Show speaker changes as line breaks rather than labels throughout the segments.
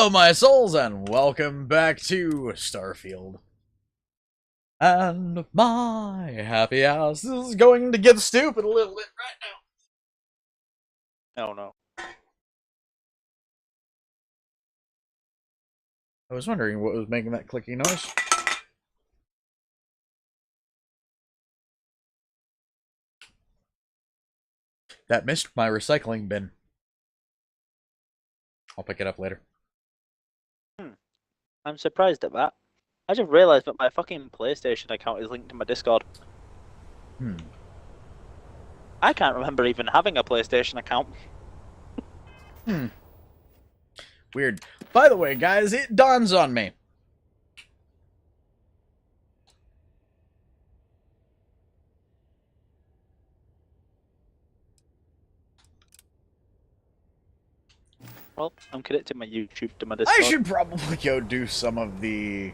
Hello, my souls, and welcome back to Starfield. And my happy ass is going to get stupid a little bit right
Oh no.
now. I was wondering what was making that clicky noise. That missed my recycling bin. I'll pick it up later.
I'm surprised at that. I just realised that my fucking PlayStation account is linked to my Discord. I can't remember even having a PlayStation account.
Weird. By the way, guys, it dawns on me.
Well, I'm connecting my YouTube to my Discord.
I should probably go do some of the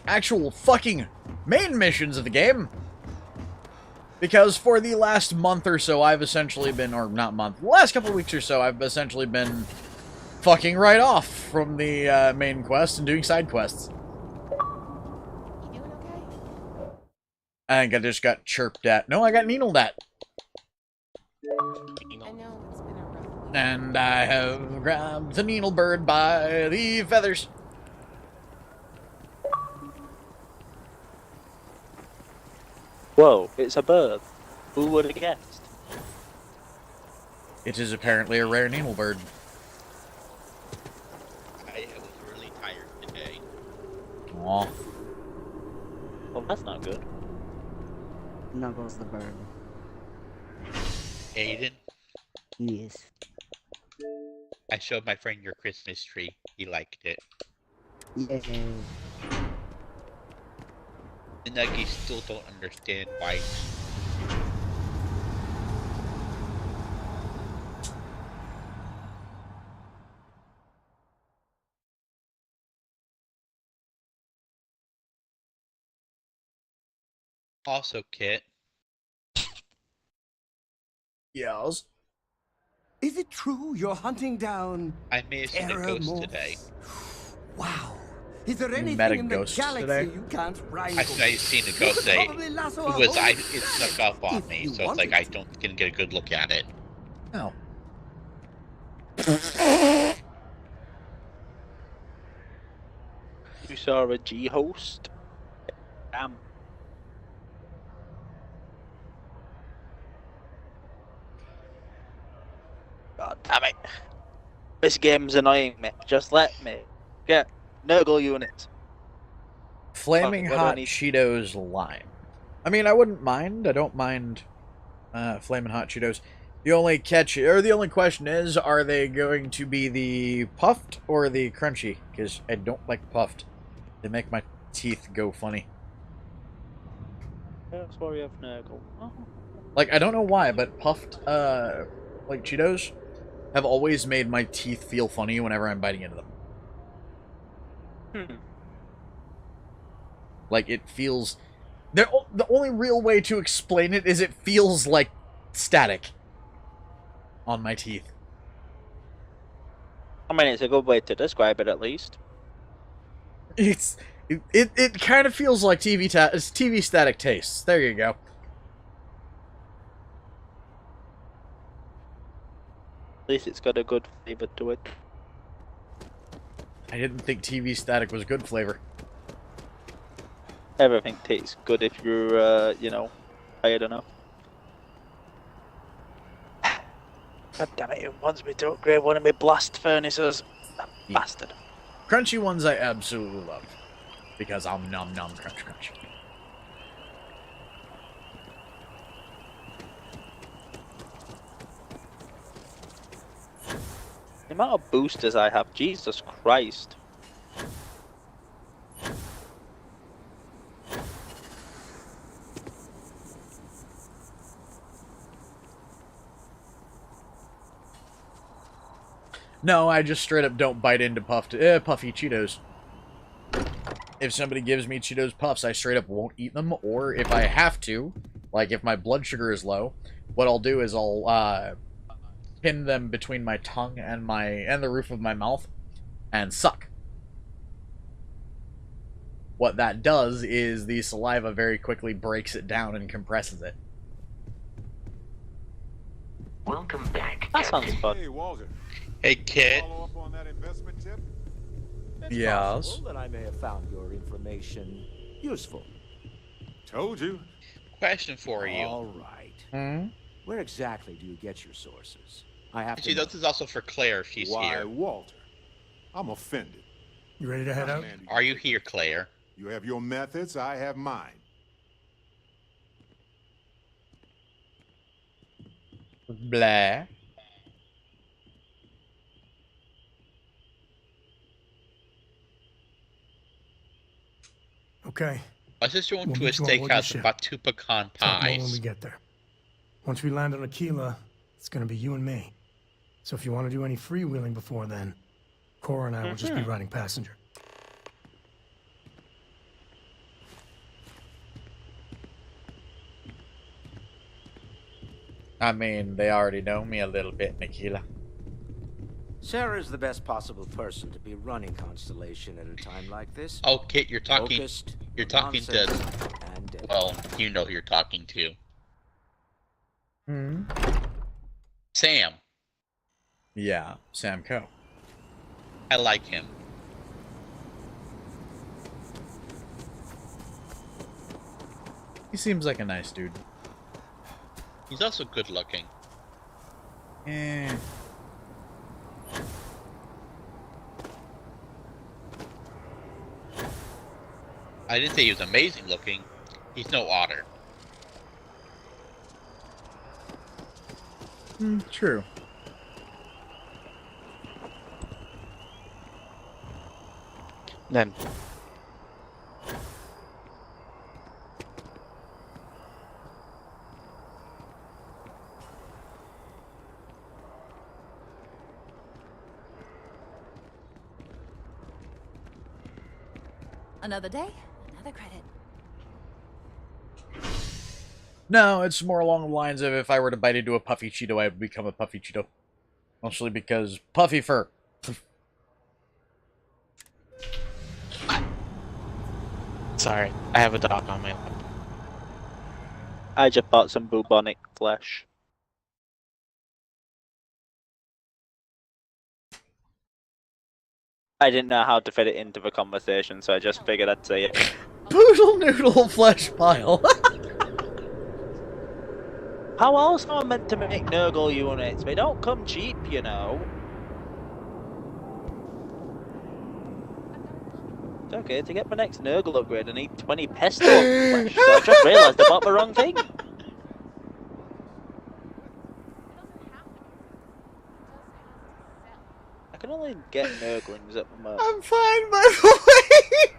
actual fucking main missions of the game. Because for the last month or so, I've essentially been, or not month, the last couple of weeks or so, I've essentially been fucking right off from the main quest and doing side quests.
You doing okay?
I think I just got chirped at. No, I got needled at.
I know it's been a rough week.
And I have grabbed the needle bird by the feathers.
Whoa, it's a bird. Who would have guessed?
It is apparently a rare needle bird.
I was really tired today.
Aw.
Well, that's not good.
Knuckles the bird.
Aiden,
Yes.
I showed my friend your Christmas tree. He liked it.
Yay.
The Nuggies still don't understand why. Also, Kit,
Yes.
Is it true you're hunting down
I may have seen a ghost
Terramorphs?
today.
Wow. Is there
You
anything
met a
in the
ghost
galaxy
today?
you can't wrangle?
I seen a ghost today. It was it snuck up on me, so it's like I can get a good look at it.
No.
You saw a G-host? Damn. God damn it. This game's annoying me. Just let me get Nurgle units.
Flaming
What do I
hot
need?
Cheetos lime. I mean, I wouldn't mind. I don't mind flaming hot Cheetos. The only catch, or the only question is, are they going to be the puffed or the crunchy? Because I don't like puffed. They make my teeth go funny.
That's why we have Nurgle. Oh.
Like, I don't know why, but puffed, like Cheetos have always made my teeth feel funny whenever I'm biting into them. Like, it feels... The only real way to explain it is it feels like static on my teeth.
I mean, it's a good way to describe it, at least.
It kind of feels like TV static tastes. There you go.
At least it's got a good flavour to it.
I didn't think TV static was good flavor.
Everything tastes good if you're, you know, tired enough. God damn it, it wants me to upgrade one of my blast furnaces. That bastard.
Crunchy ones I absolutely love. Because I'm nom nom crunch crunch.
The amount of boosters I have, Jesus Christ.
No, I just straight up don't bite into puffy Cheetos. If somebody gives me Cheetos Puffs, I straight up won't eat them, or if I have to, like if my blood sugar is low, what I'll do is I'll pin them between my tongue and the roof of my mouth and suck. What that does is the saliva very quickly breaks it down and compresses it.
Welcome back.
That sounds fun.
Hey, Walter.
Hey, kid.
Follow up on that investment tip?
It's
Yes.
possible that I may have found your information useful.
Told you.
Question for you.
All right.
Hmm?
Where exactly do you get your sources? I have
Actually,
to know.
this is also for Claire if she's
Why,
here.
Walter? I'm offended.
You ready to head out?
Man,
Are you here, Claire?
You have your methods, I have mine.
Blah.
Okay.
Let's just go
We'll
into a
meet you on board your
steakhouse
ship.
and buy 2 pecan
Talk more when we
pies.
get there. Once we land on Aquila, it's gonna be you and me. So if you want to do any freewheeling before then, Cora and I will just be riding passenger.
I mean, they already know me a little bit, Nikila.
Sarah's the best possible person to be running Constellation at a time like this.
Oh, Kit, you're talking.
Focused,
You're talking to.
nonsense, and
Well, you know who you're talking to.
Hmm?
Sam.
Yeah, Sam Coe.
I like him.
He seems like a nice dude.
He's also good looking.
Eh.
I didn't say he was amazing looking. He's no otter.
True.
Then
Another day, another credit.
No, it's more along the lines of if I were to bite into a puffy Cheeto, I would become a puffy Cheeto. Mostly because puffy fur.
sorry, I have a dog on my lap. I just bought some bubonic flesh. I didn't know how to fit it into the conversation, so I just figured I'd say it.
Poodle noodle flesh pile.
How else am I meant to make Nurgle units? They don't come cheap, you know. It's okay, to get my next Nurgle upgrade I need 20 pestle flesh, so I just realised I bought the wrong thing. I can only get Nurglings at the moment.
I'm fine, by the way.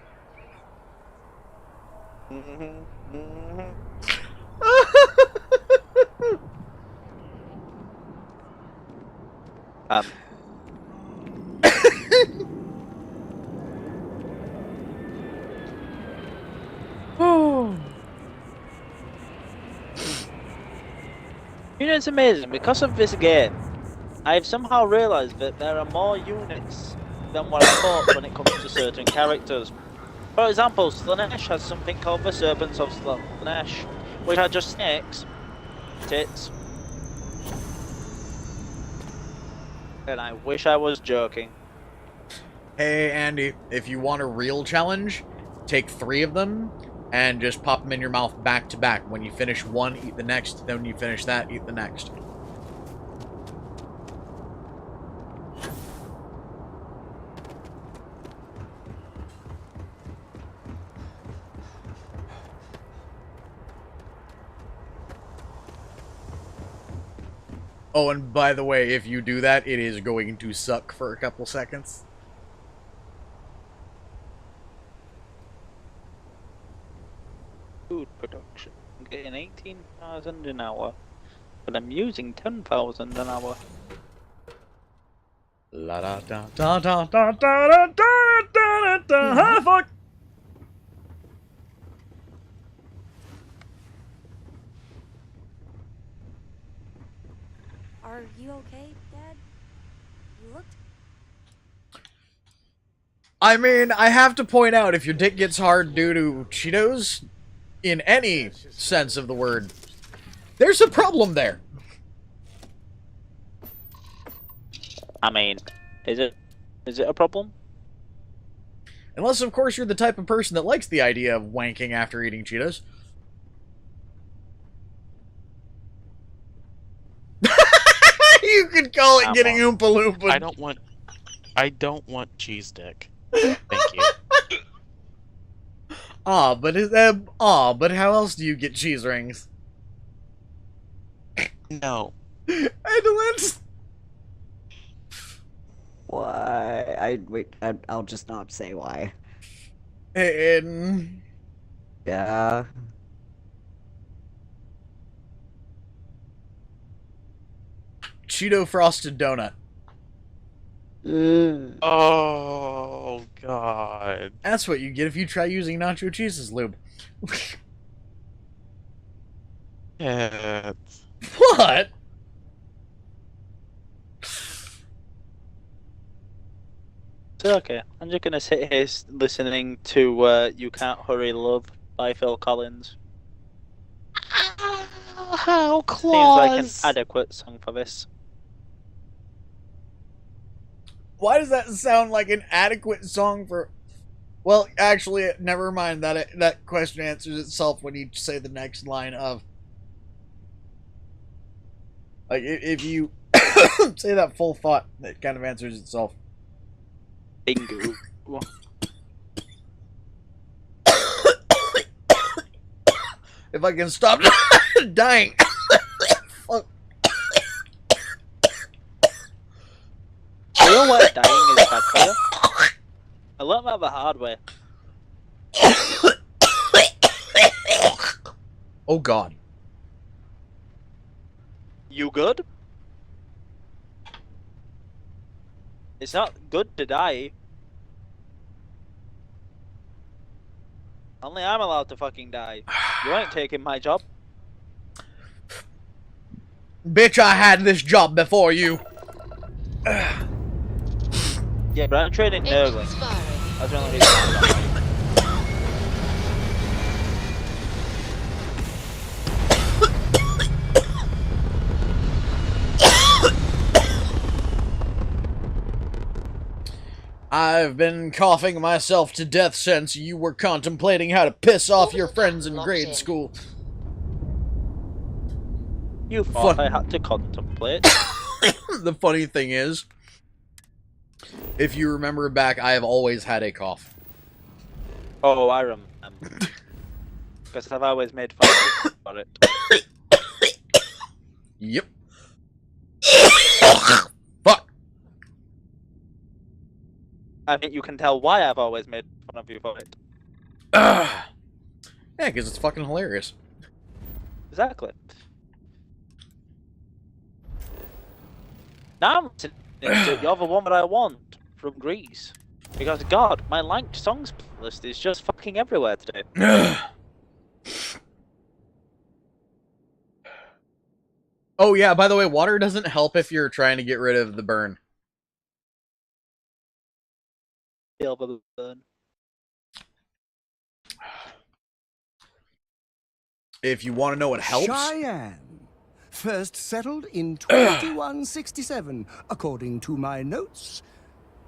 Um, You know, it's amazing. Because of this game, I've somehow realised that there are more units than what I thought when it comes to certain characters. For example, Slaanesh has something called the Serpents of Slaanesh, which are just snakes, tits. And I wish I was joking.
Hey, Andy, if you want a real challenge, take 3 of them and just pop them in your mouth back to back. When you finish one, eat the next. Then when you finish that, eat the next. Oh, and by the way, if you do that, it is going to suck for a couple seconds.
Food production. I'm getting 18,000 an hour, but I'm using 10,000 an hour.
La da da da da da da da da da da. Ah, fuck.
Are Are you okay, Dad? You looked...
I mean, I have to point out, if your dick gets hard due to Cheetos, in any sense of the word, there's a problem there.
I mean, is it a problem?
Unless, of course, you're the type of person that likes the idea of wanking after eating Cheetos. You could call it getting Oompa Loompa.
I don't want cheese dick. Thank you.
But how else do you get cheese rings?
No.
Why? I'll just not say why.
And
Yeah.
Cheeto frosted donut.
Oh God.
That's what you get if you try using nacho cheese as lube.
Yeah.
What?
It's okay. I'm just gonna sit here listening to "You Can't Hurry Love" by Phil Collins.
How
Seems like an
claws.
adequate song for this.
Why does that sound like an adequate song for... Well, actually, never mind. That question answers itself when you say the next line of... Like, if you say that full thought, that kind of answers itself.
Bingo.
If I can stop dying. Fuck.
You know what dying is bad for you? I learned that the hard way.
Oh God.
You good? It's not good to die. Only I'm allowed to fucking die. You ain't taking my job.
Bitch, I had this job before you.
Yeah, but I'm trading Nurgling. That's the only reason I'm not.
I've been coughing myself to death since you were contemplating how to piss off your friends in grade school.
You thought I had to contemplate.
The funny thing is, if you remember back, I have always had a cough.
Oh, I remember. Because I've always made fun of you about it.
Yep. Fuck.
I think you can tell why I've always made fun of you for it.
Yeah, because it's fucking hilarious.
Exactly. Now I'm listening to You're the One That I Want from Greece. Because, God, my liked songs list is just fucking everywhere today.
Oh yeah, by the way, water doesn't help if you're trying to get rid of the burn.
Feel the burn.
If you want to know what helps...
Cheyenne. First settled in 2167, according to my notes.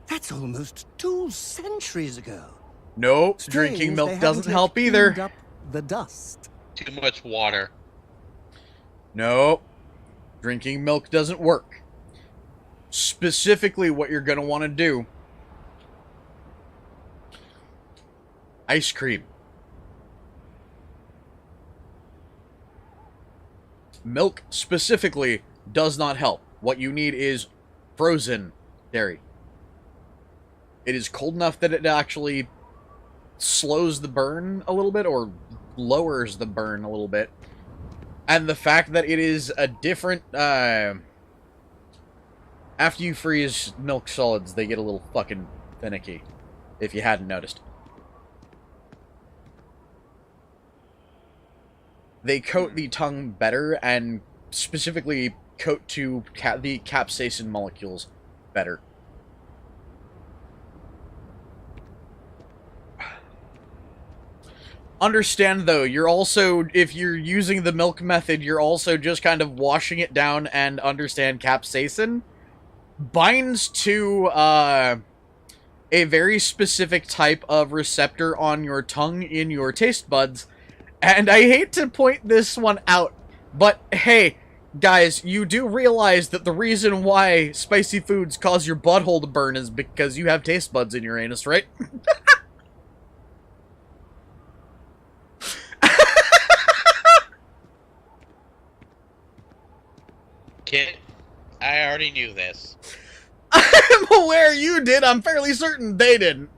That's almost 2 centuries ago.
Nope,
Strange
drinking milk
they
doesn't
haven't yet
help either.
cleaned up the dust.
Too much water.
Nope. Drinking milk doesn't work. Specifically, what you're going to want to do... Ice cream. Milk, specifically, does not help. What you need is frozen dairy. It is cold enough that it actually slows the burn a little bit, or lowers the burn a little bit. And the fact that it is a different, after you freeze milk solids, they get a little fucking finicky, if you hadn't noticed. They coat the tongue better, and specifically coat to the capsaicin molecules better. Understand, though, you're also, if you're using the milk method, you're also just kind of washing it down, and understand capsaicin binds to a very specific type of receptor on your tongue in your taste buds. And I hate to point this one out, but hey, guys, you do realize that the reason why spicy foods cause your butthole to burn is because you have taste buds in your anus, right?
Kid, I already knew this.
I'm aware you did. I'm fairly certain they didn't.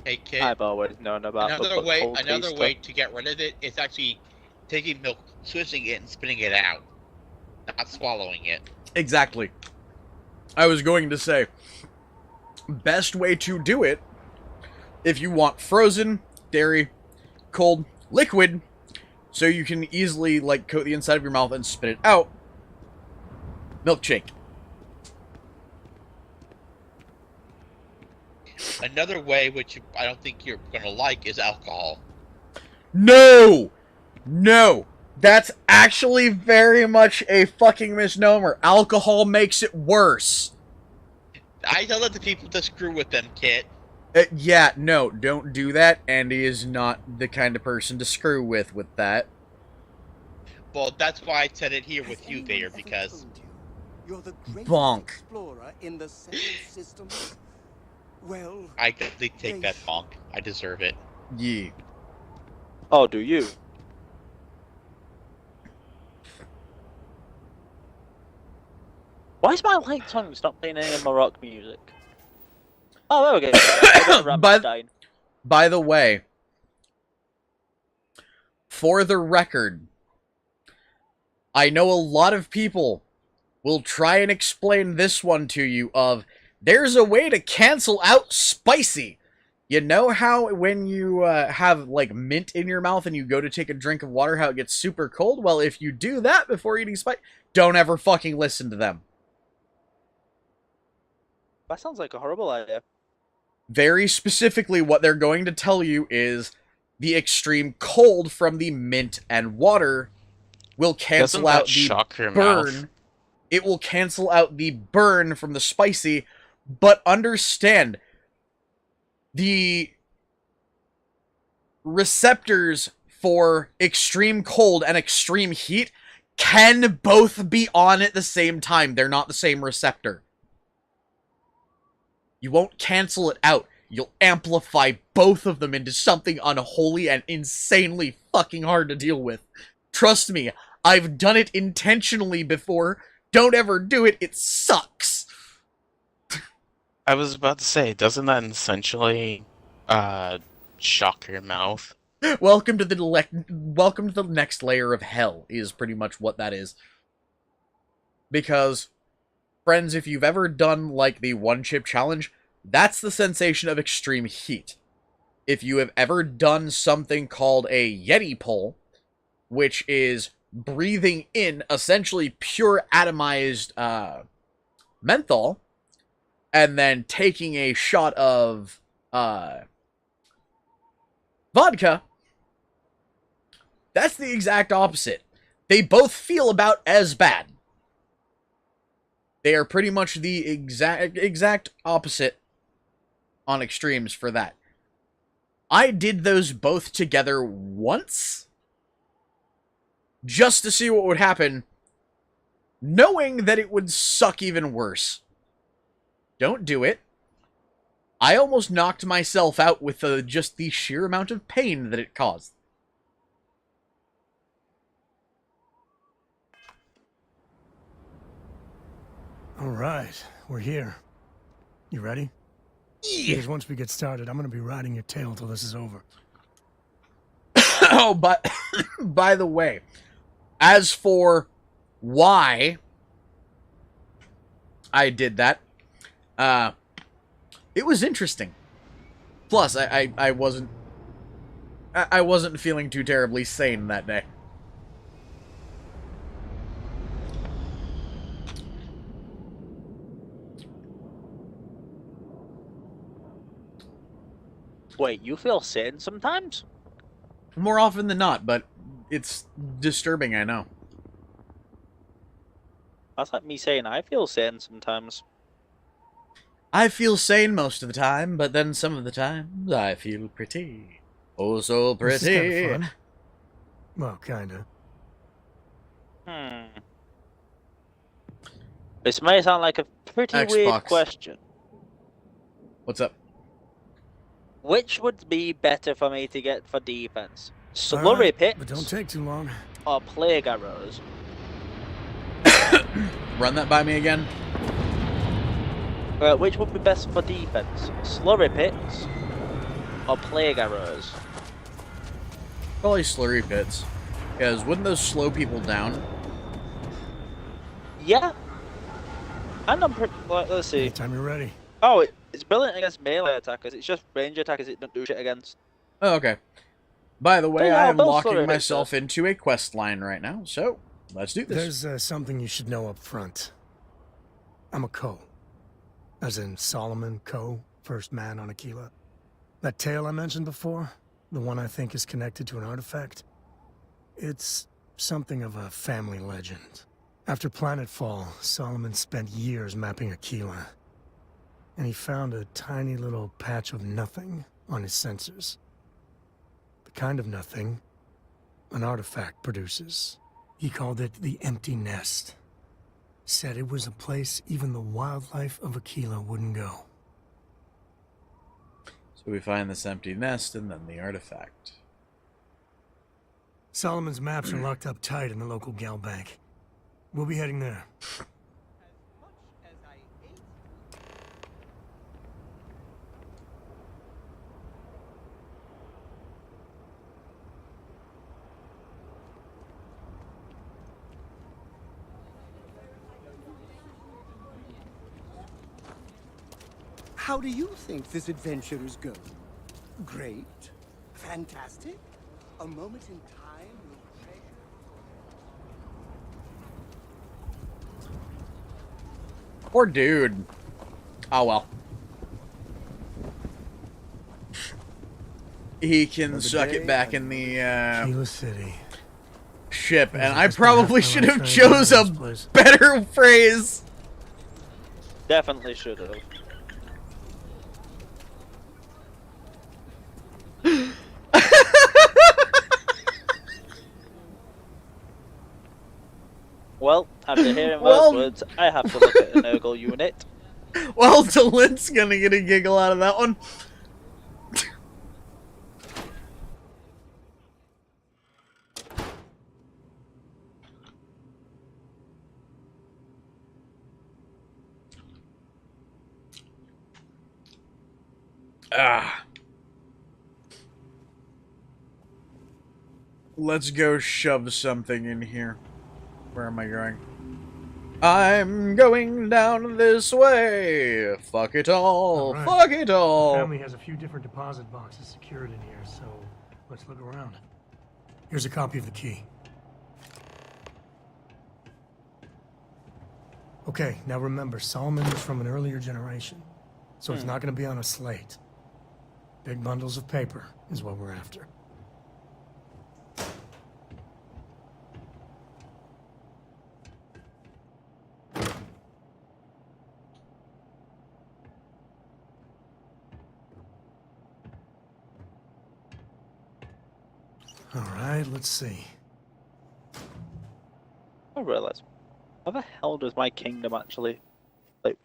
Hey, kid.
I've always known about
Another
taster.
way to get rid of it is actually taking milk, swishing it, and spitting it out, not swallowing it.
Exactly. I was going to say, best way to do it, if you want frozen, dairy, cold, liquid, so you can easily, like, coat the inside of your mouth and spit it out, milkshake.
Another way, which I don't think you're gonna like, is alcohol.
No! No! That's actually very much a fucking misnomer. Alcohol makes it worse.
I tell that to people to screw with them, kid.
Yeah, no, don't do that. Andy is not the kind of person to screw with that.
Well, that's why I said it here with you, Vader, because...
You're the greatest
Bonk.
explorer in the solar system. Well,
I gladly take that bonk. I deserve it.
Yeah.
Oh, do you? Why is my light tongue stop playing any of my rock music? Oh, there we go.
By the way, for the record, I know a lot of people will try and explain this one to you of, there's a way to cancel out spicy. You know how when you have, like, mint in your mouth and you go to take a drink of water, how it gets super cold? Well, if you do that before eating spice, don't ever fucking listen to them.
That sounds like a horrible idea.
Very specifically, what they're going to tell you is the extreme cold from the mint and water will cancel out the burn. It will cancel out the burn from the spicy, but understand, the receptors for extreme cold and extreme heat can both be on at the same time. They're not the same receptor. You won't cancel it out. You'll amplify both of them into something unholy and insanely fucking hard to deal with. Trust me, I've done it intentionally before. Don't ever do it. It sucks.
I was about to say, doesn't that essentially shock your mouth?
Welcome to the next layer of hell is pretty much what that is. Because, friends, if you've ever done, like, the one-chip challenge, that's the sensation of extreme heat. If you have ever done something called a Yeti pull, which is breathing in essentially pure atomized menthol, and then taking a shot of vodka, that's the exact opposite. They both feel about as bad. They are pretty much the exact opposite on extremes for that. I did those both together once, just to see what would happen, knowing that it would suck even worse. Don't do it. I almost knocked myself out with just the sheer amount of pain that it caused.
All right, we're here. You ready?
Yeah.
Because once we get started, I'm gonna be riding your tail till this is over.
Oh, but by the way, as for why I did that, it was interesting. Plus, I wasn't feeling too terribly sane that day.
Wait, you feel sane sometimes?
More often than not, but it's disturbing, I know.
That's like me saying I feel sane sometimes.
I feel sane most of the time, but then some of the times I feel pretty. Oh, so
This is
pretty.
kinda fun. Well, kinda.
This may sound like a pretty weird
Xbox.
question.
What's up?
Which would be better for me to get for defense?
All
Slurry
right,
pits
but don't take too long.
or plague arrows?
Run that by me again.
Which would be best for defense? Slurry pits or plague arrows?
Probably slurry pits. Because wouldn't those slow people down?
Yeah. And I'm pretty. Like, let's see.
Anytime you're ready.
Oh, it's brilliant against melee attackers. It's just range attackers it don't do shit against.
Oh, okay. By the way,
Yeah,
I am
those
locking
slurry pits
myself into a quest line right now, so let's do this.
There's something you should know up front. I'm a Ko. As in Solomon Ko, first man on Aquila. That tale I mentioned before, the one I think is connected to an artifact, it's something of a family legend. After planetfall, Solomon spent years mapping Aquila, and he found a tiny little patch of nothing on his sensors. The kind of nothing an artifact produces. He called it the Empty Nest. Said it was a place even the wildlife of Aquila wouldn't go.
So we find this empty nest and then the artifact.
Solomon's maps are locked up tight in the local gal bank. We'll be heading there.
How do you think this adventure is going? Great? Fantastic? A moment in time you'll treasure?
Poor dude. Oh well. He can suck it back in the
Aquila City.
ship, and I
Just gonna have
probably
my
should
life
have
trying to
chose
get
a
out of this place.
better phrase.
Definitely should have. Well, after hearing
Well-
those words, I have to look at an Urgle unit.
Well, Delint's gonna get a giggle out of that one. Ah. Let's go shove something in here. Where am I going? I'm going down this way. Fuck it all.
Alright.
Fuck it
The
all.
family has a few different deposit boxes secured in here, so let's look around. Here's a copy of the key. Okay, now remember, Solomon was from an earlier generation, so it's not going to be on a slate. Big bundles of paper is what we're after. All right, let's see.
I realize, how the hell does my kingdom actually, like?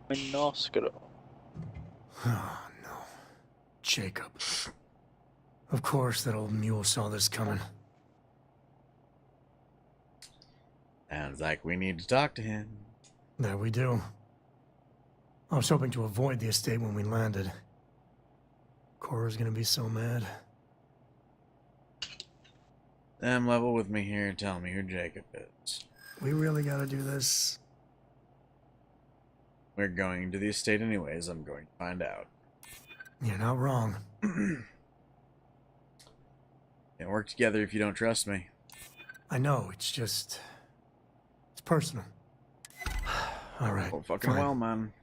Minoskuro.
Oh, no. Jacob. Of course that old mule saw this coming.
Sounds like we need to talk to him.
That we do. I was hoping to avoid the estate when we landed. Cora's gonna be so mad.
Them level with me here and tell me who Jacob is.
We really gotta do this.
We're going to the estate anyways. I'm going to find out.
You're not wrong.
Can't work together if you don't trust me.
I know, it's personal. All right.
Oh, fucking
fine.
well, man.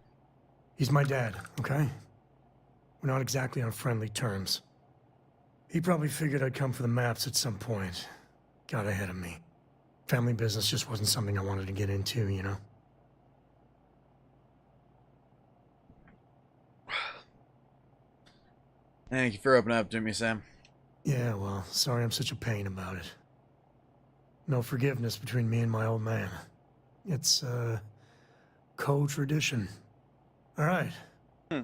He's my dad, okay? We're not exactly on friendly terms. He probably figured I'd come for the maps at some point. Got ahead of me. Family business just wasn't something I wanted to get into, you know?
Thank you for opening up to me, Sam.
Yeah, well, sorry I'm such a pain about it. No forgiveness between me and my old man. It's, co-tradition. All right,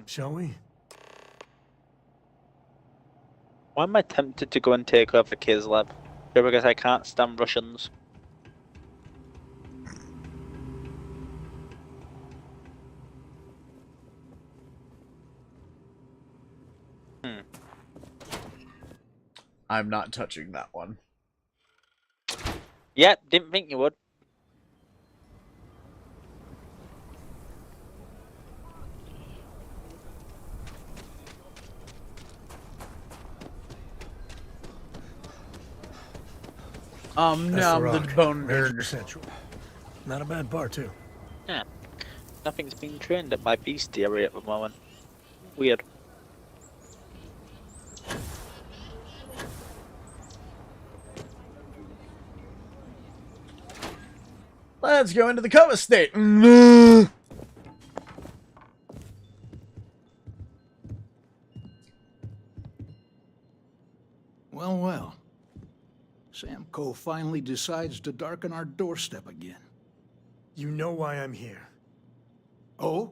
shall we?
Why am I tempted to go and take over Kislev? Just because I can't stand Russians.
I'm not touching that one.
Yep, didn't think you would.
That's
no,
the
the
Rock.
bone
Major
nerd.
Central. Not a bad bar, too.
Yeah. Nothing's being trained at my bestiary at the moment. Weird.
Let's go into the Cove Estate.
Well, well. Sam Coe finally decides to darken our doorstep again.
You know why I'm here.
Oh?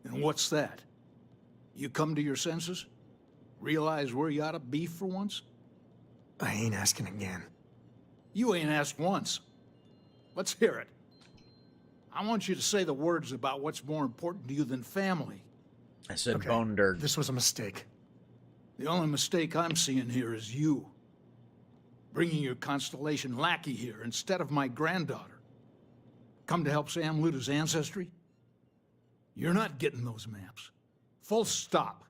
And what's that? You come to your senses? Realize where you ought to be for once?
I ain't asking again.
You ain't asked once. Let's hear it. I want you to say the words about what's more important to you than family.
I said
Okay,
bone nerd.
This was a mistake.
The only mistake I'm seeing here is you. Bringing your Constellation lackey here instead of my granddaughter. Come to help Sam loot his ancestry? You're not getting those maps. Full stop.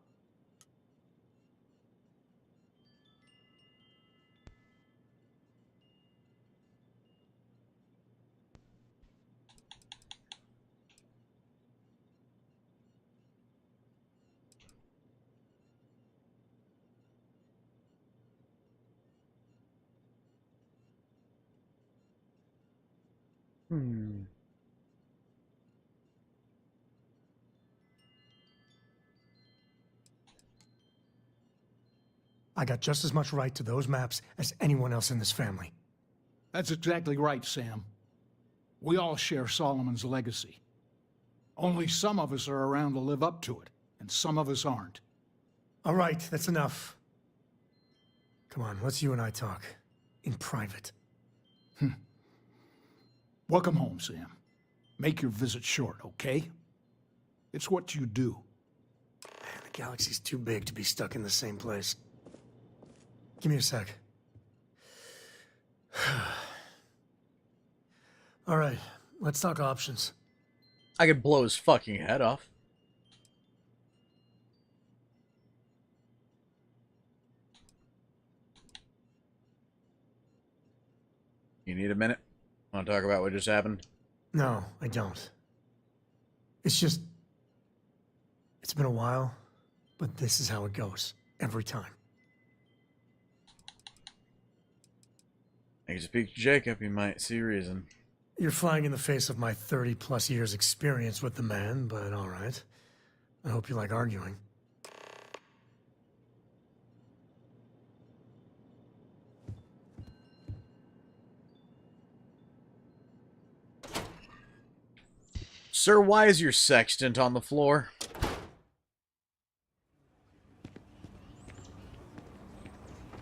I got just as much right to those maps as anyone else in this family.
That's exactly right, Sam. We all share Solomon's legacy. Only some of us are around to live up to it, and some of us aren't.
All right, that's enough. Come on, let's you and I talk. In private.
Welcome home, Sam. Make your visit short, okay? It's what you do.
Man, the galaxy's too big to be stuck in the same place. Give me a sec. All right, let's talk options.
I could blow his fucking head off. You need a minute? Want to talk about what just happened?
No, I don't. It's just... It's been a while, but this is how it goes. Every time.
I can speak to Jacob, you might see reason.
You're flying in the face of my 30-plus years experience with the man, but all right. I hope you like arguing.
Sir, why is your sextant on the floor?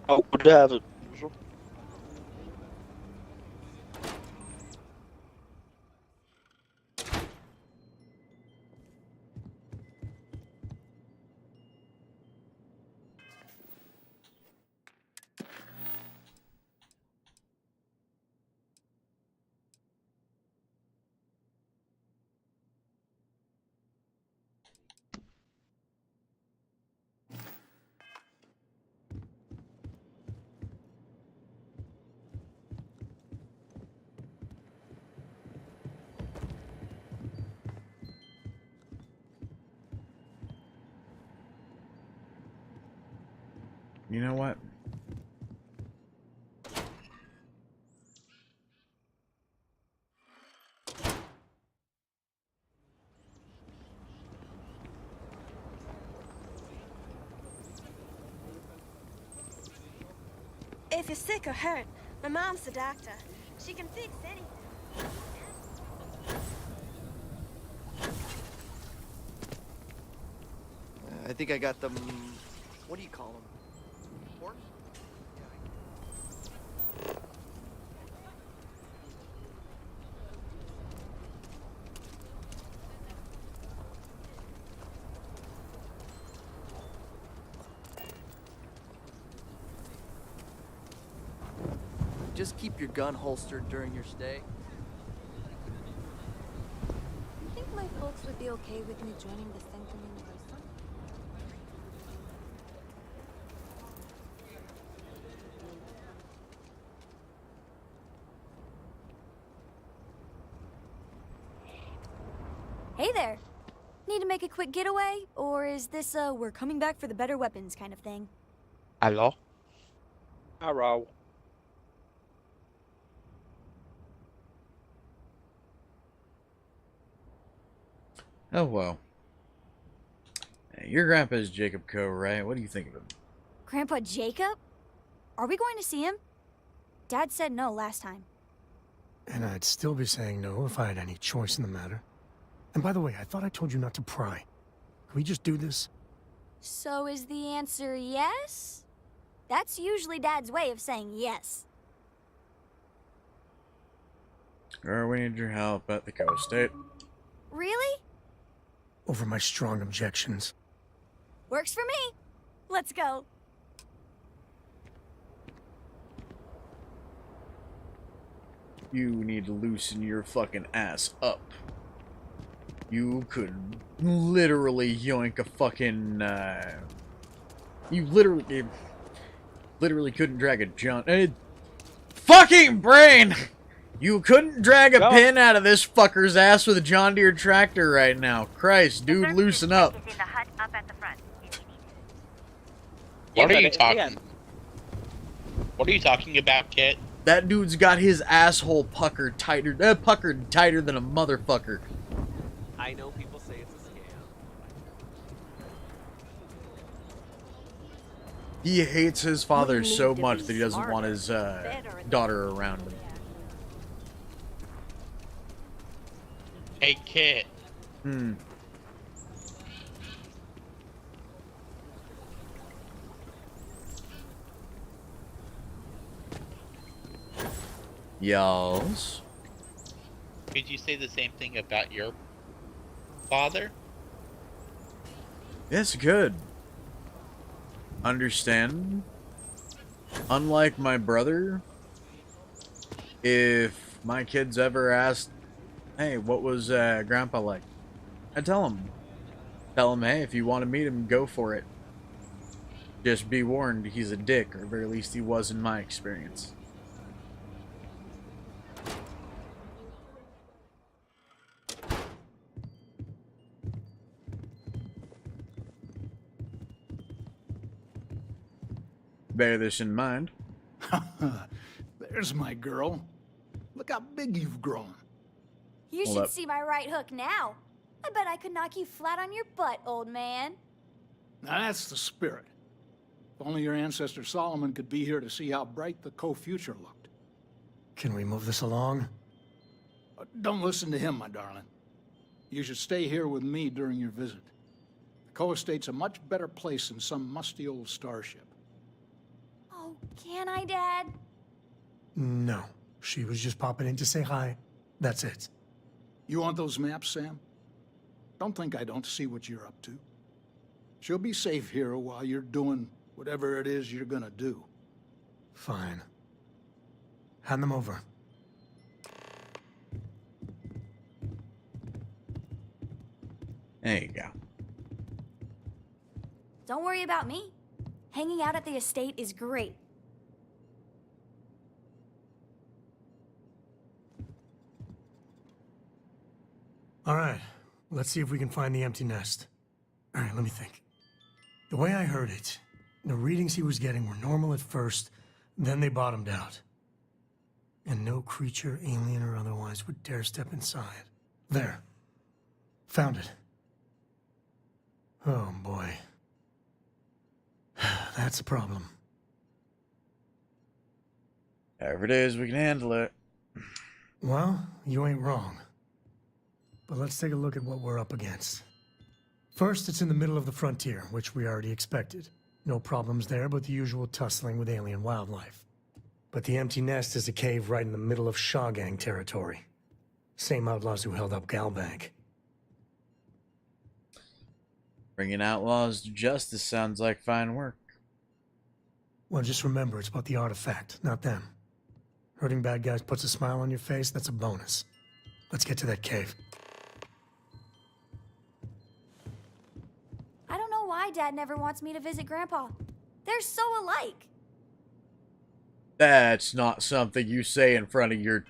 Oh, good heavens.
You know what?
If you're sick or hurt, my mom's the doctor. She can fix anything.
I think I got them. What do you call them? Horns? Just keep your gun holstered during your stay.
You think my folks would be okay with me joining the Sentinel in person? Hey there! Need to make a quick getaway? Or is this we're coming back for the better weapons kind of thing?
Hello?
Arrow.
Oh, well. Hey, your grandpa's Jacob Coe, right? What do you think of him?
Grandpa Jacob? Are we going to see him? Dad said no last time.
And I'd still be saying no if I had any choice in the matter. And by the way, I thought I told you not to pry. Can we just do this?
So is the answer yes? That's usually Dad's way of saying yes.
Or we need your help at the Coe Estate.
Really?
Over my strong objections.
Works for me. Let's go.
You need to loosen your fucking ass up. You could literally yoink a fucking, you literally couldn't drag a fucking brain! You couldn't drag a pin out of this fucker's ass with a John Deere tractor right now. Christ, dude, loosen up.
What are you talking? What are you talking about, Kit?
That dude's got his asshole puckered tighter than a motherfucker.
I know people say it's a scam.
He hates his father so much that he doesn't want his daughter around him.
Hey, Kit.
Y'alls.
Could you say the same thing about your father?
Yes, good. Understand? Unlike my brother, if my kids ever asked, hey, what was Grandpa like? I tell them. Tell him, hey, if you want to meet him, go for it. Just be warned, he's a dick, or at the very least he was in my experience. Bear this in mind.
There's my girl. Look how big you've grown.
You should see my right hook now. I bet I could knock you flat on your butt, old man.
Now that's the spirit. If only your ancestor Solomon could be here to see how bright the co-future looked.
Can we move this along?
Don't listen to him, my darling. You should stay here with me during your visit. The co-estate's a much better place than some musty old starship.
Oh, can I, Dad?
No. She was just popping in to say hi. That's it.
You want those maps, Sam? Don't think I don't see what you're up to. She'll be safe here while you're doing whatever it is you're gonna do.
Fine. Hand them over.
There you go.
Don't worry about me. Hanging out at the estate is great.
All right, let's see if we can find the empty nest. All right, let me think. The way I heard it, The readings he was getting were normal at first, then they bottomed out. And no creature, alien or otherwise, would dare step inside. There. Found it. Oh, boy. That's a problem.
However it is, we can handle it.
Well, you ain't wrong. But let's take a look at what we're up against. First, it's in the middle of the frontier, which we already expected. No problems there, but the usual tussling with alien wildlife. But the empty nest is a cave right in the middle of Shawgang territory. Same outlaws who held up Galbank.
Bringing outlaws to justice sounds like fine work.
Well, just remember, it's about the artifact, not them. Hurting bad guys puts a smile on your face, that's a bonus. Let's get to that cave.
I don't know why Dad never wants me to visit Grandpa. They're so alike.
That's not something you say in front of your...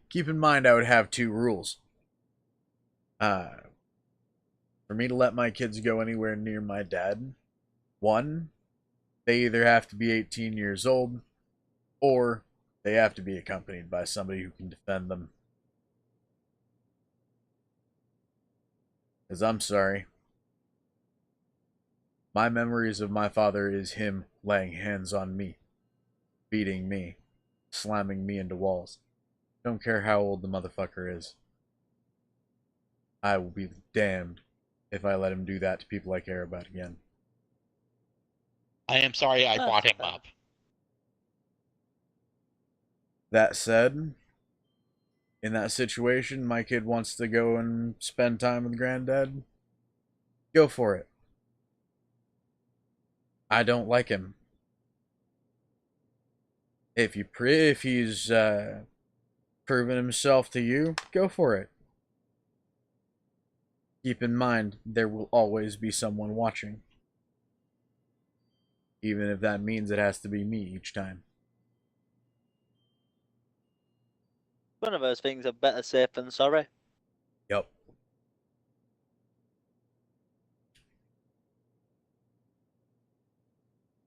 Keep in mind I would have two rules. For me to let my kids go anywhere near my dad, one, they either have to be 18 years old, or they have to be accompanied by somebody who can defend them. Because I'm sorry. My memories of my father is him laying hands on me, beating me, slamming me into walls. Don't care how old the motherfucker is. I will be damned if I let him do that to people I care about again.
I am sorry I brought him up.
That said, in that situation, my kid wants to go and spend time with Granddad. Go for it. I don't like him. If he's proven himself to you, go for it. Keep in mind, there will always be someone watching. Even if that means it has to be me each time.
One of those things are better safe than sorry.
Yep.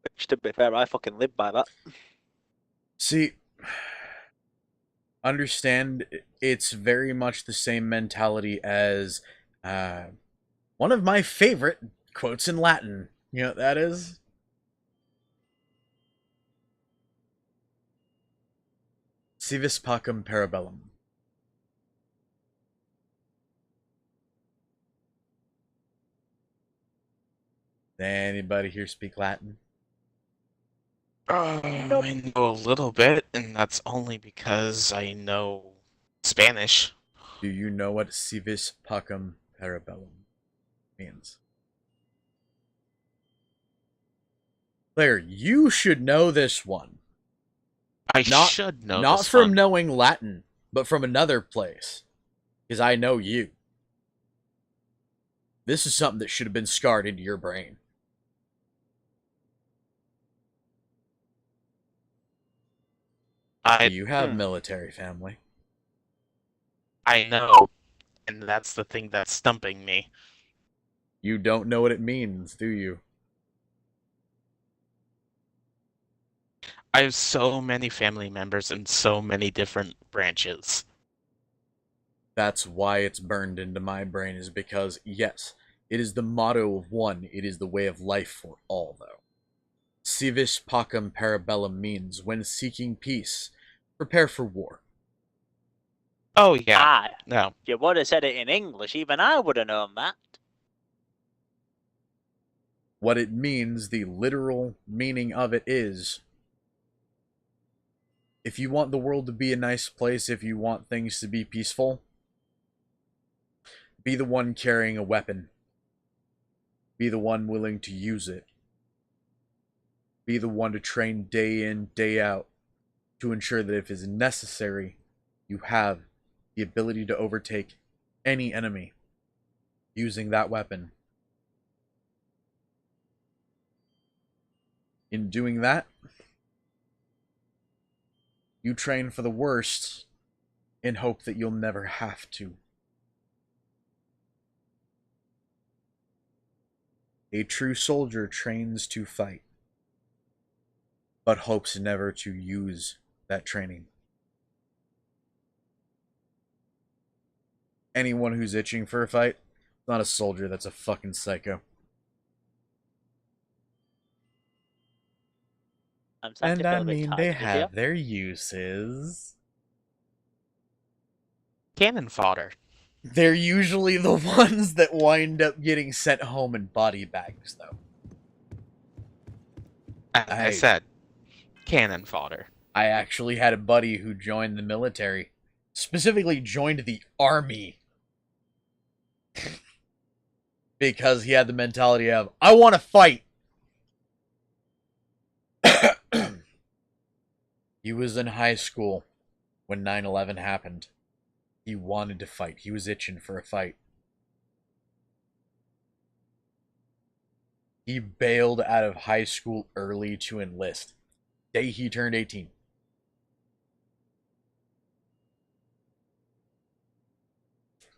Which, to be fair, I fucking live by that.
See, understand, it's very much the same mentality as one of my favorite quotes in Latin. You know what that is? Si vis pacem parabellum. Anybody here speak Latin?
I know a little bit, and that's only because I know Spanish.
Do you know what si vis pacem parabellum means? Claire, you should know this one.
I should know
Not
this
from
one.
knowing Latin, but from another place. Because I know you. This is something that should have been scarred into your brain. You have military family.
I know, and that's the thing that's stumping me.
You don't know what it means, do you?
I have so many family members in so many different branches.
That's why it's burned into my brain, is because, yes, it is the motto of one, it is the way of life for all, though. Si vis pacem parabellum means, when seeking peace, prepare for war.
Oh, yeah. No.
If you would have said it in English, even I would have known that.
What it means, the literal meaning of it is, if you want the world to be a nice place, if you want things to be peaceful, be the one carrying a weapon. Be the one willing to use it. Be the one to train day in, day out, to ensure that if it is necessary, you have the ability to overtake any enemy using that weapon. In doing that, you train for the worst in hope that you'll never have to. A true soldier trains to fight, but hopes never to use that training. Anyone who's itching for a fight, not a soldier, that's a fucking psycho. And I mean, they have their uses.
Cannon fodder.
They're usually the ones that wind up getting sent home in body bags, though.
I said, cannon fodder.
I actually had a buddy who joined the military. Specifically joined the army. Because he had the mentality of, I want to fight. He was in high school when 9/11 happened. He wanted to fight. He was itching for a fight. He bailed out of high school early to enlist. Day he turned 18.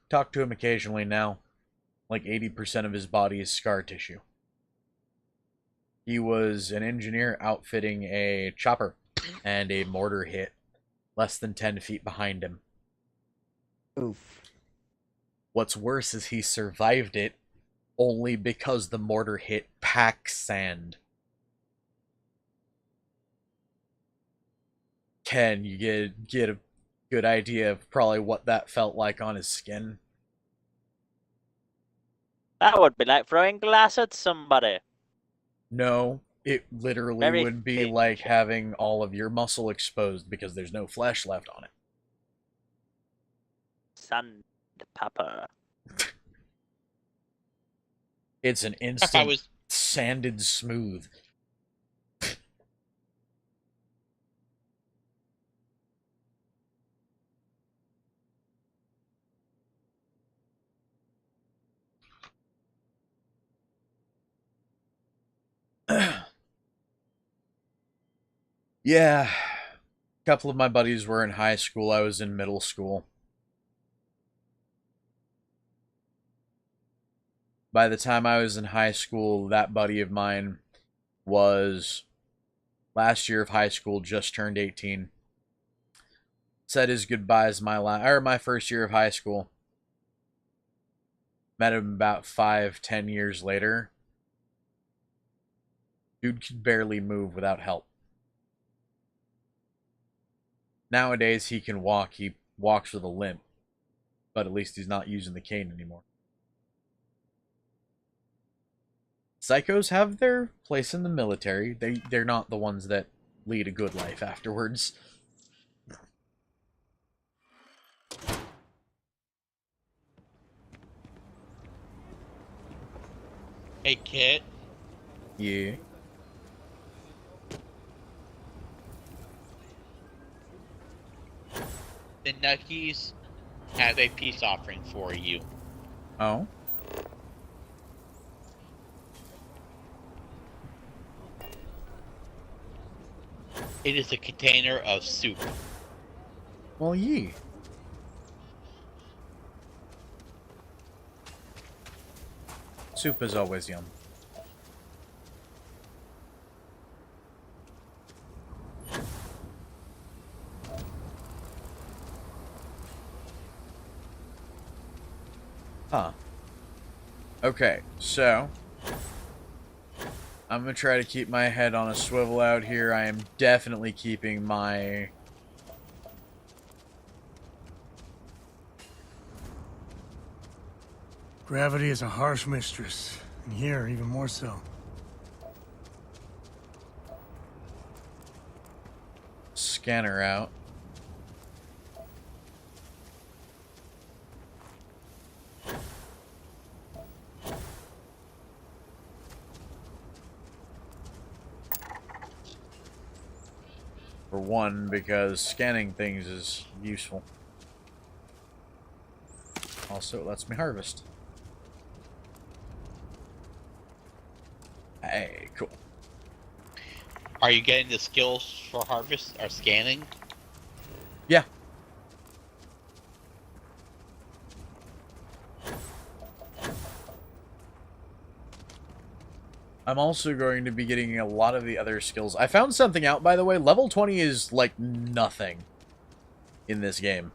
Talk to him occasionally now. Like 80% of his body is scar tissue. He was an engineer outfitting a chopper, and a mortar hit less than 10 feet behind him.
Oof.
What's worse is he survived it only because the mortar hit packed sand. Can you get a good idea of probably what that felt like on his skin?
That would be like throwing glass at somebody.
No, it literally would be like having all of your muscle exposed because there's no flesh left on it.
Sandpaper.
It's an instant sanded smooth. Yeah, a couple of my buddies were in high school. I was in middle school. By the time I was in high school, that buddy of mine was last year of high school, just turned 18. Said his goodbyes my first year of high school. Met him about 5-10 years later. Dude could barely move without help. Nowadays, he can walk. He walks with a limp. But at least he's not using the cane anymore. Psychos have their place in the military. They're not the ones that lead a good life afterwards.
Hey, Kit.
Yeah.
The Nuckies have a peace offering for you.
Oh?
It is a container of soup.
Well, yee. Soup is always yum. Huh. Okay, so I'm gonna try to keep my head on a swivel out here. I am definitely keeping my
Gravity is a harsh mistress, and here even more so.
scanner out. For one, because scanning things is useful. Also, it lets me harvest. Hey, cool.
Are you getting the skills for harvest or scanning?
Yeah. I'm also going to be getting a lot of the other skills. I found something out, by the way. Level 20 is, like, nothing in this game.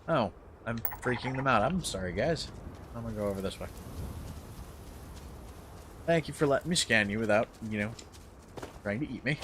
Oh, I'm freaking them out. I'm sorry, guys. I'm gonna go over this way. Thank you for letting me scan you without, you know, trying to eat me.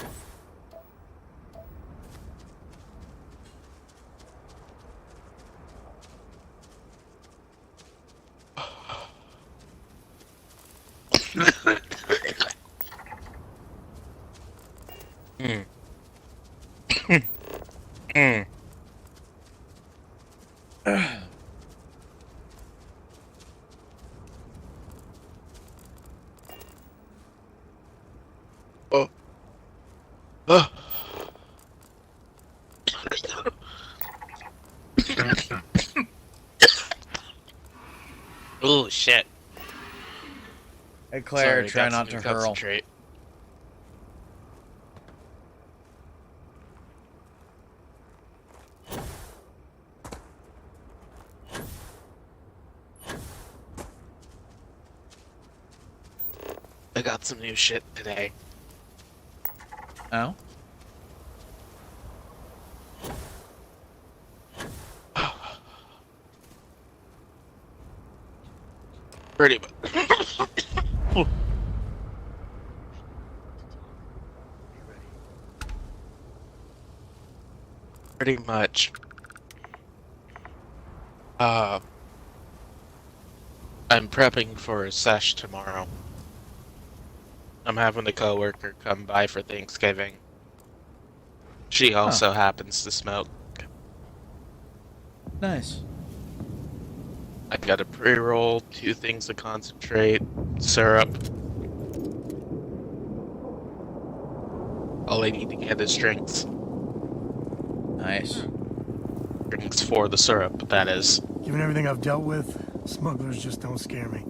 Oh shit.
Hey Claire,
Sorry,
try
got
not
some
to hurl.
concentrate. I got some new shit today.
Oh?
Pretty much. Pretty much. I'm prepping for a sesh tomorrow. I'm having a coworker come by for Thanksgiving. She also happens to smoke.
Nice.
I got a pre-roll, 2 things of concentrate, syrup. All I need to get is drinks.
Nice.
Drinks for the syrup, that is.
Given everything I've dealt with, smugglers just don't scare me.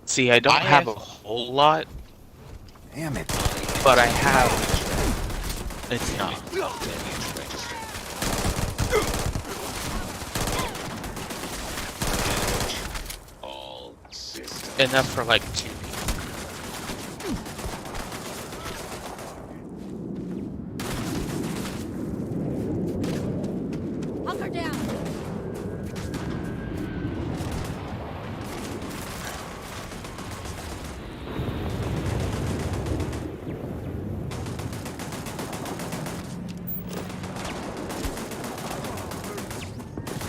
See, I don't have a whole lot.
Damn it.
But I have enough. Enough for like 2 people.
Hunker down.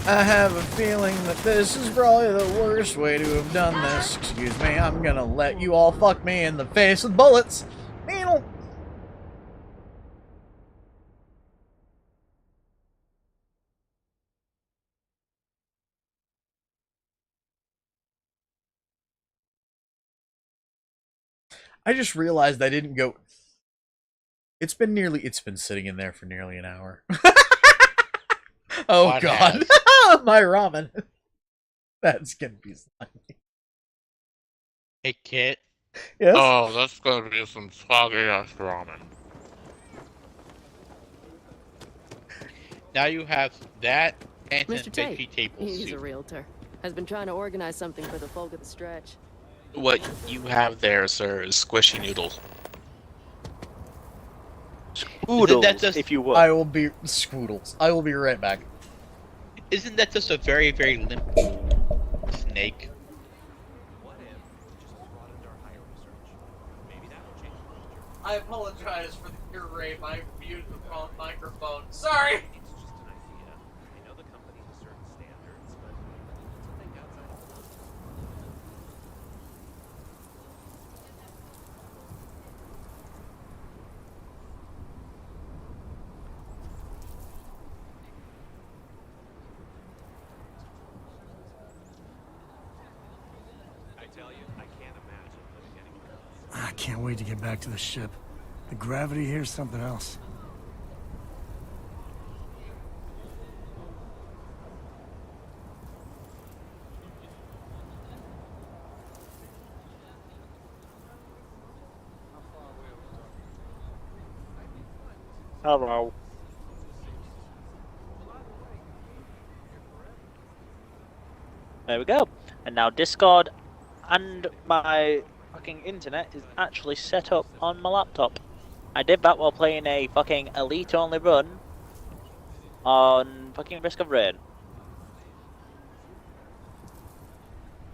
I have a feeling that this is probably the worst way to have done this. Excuse me, I'm gonna let you all fuck me in the face with bullets. Meow. I just realized I didn't go... It's been sitting in there for nearly an hour. Oh
What
god. My ramen. That's gonna be slimy.
Hey, Kit.
Yes?
Oh, that's gonna be some soggy ass ramen.
Now you have that and some
Mr. Tate,
veggie table
he's a
soup.
realtor. Has been trying to organize something for the folk of the stretch.
What you have there, sir, is squishy noodle.
Oodles, if you will.
I will be... Squoodles. I will be right back.
Isn't that just a very, very limp snake?
I apologize for the earache. I muted the phone microphone. Sorry!
I tell you, I can't imagine
can't wait to get back to the ship. The gravity here's something else.
Hello. There we go. And now Discord and my fucking internet is actually set up on my laptop. I did that while playing a fucking elite only run on fucking Risk of Rain.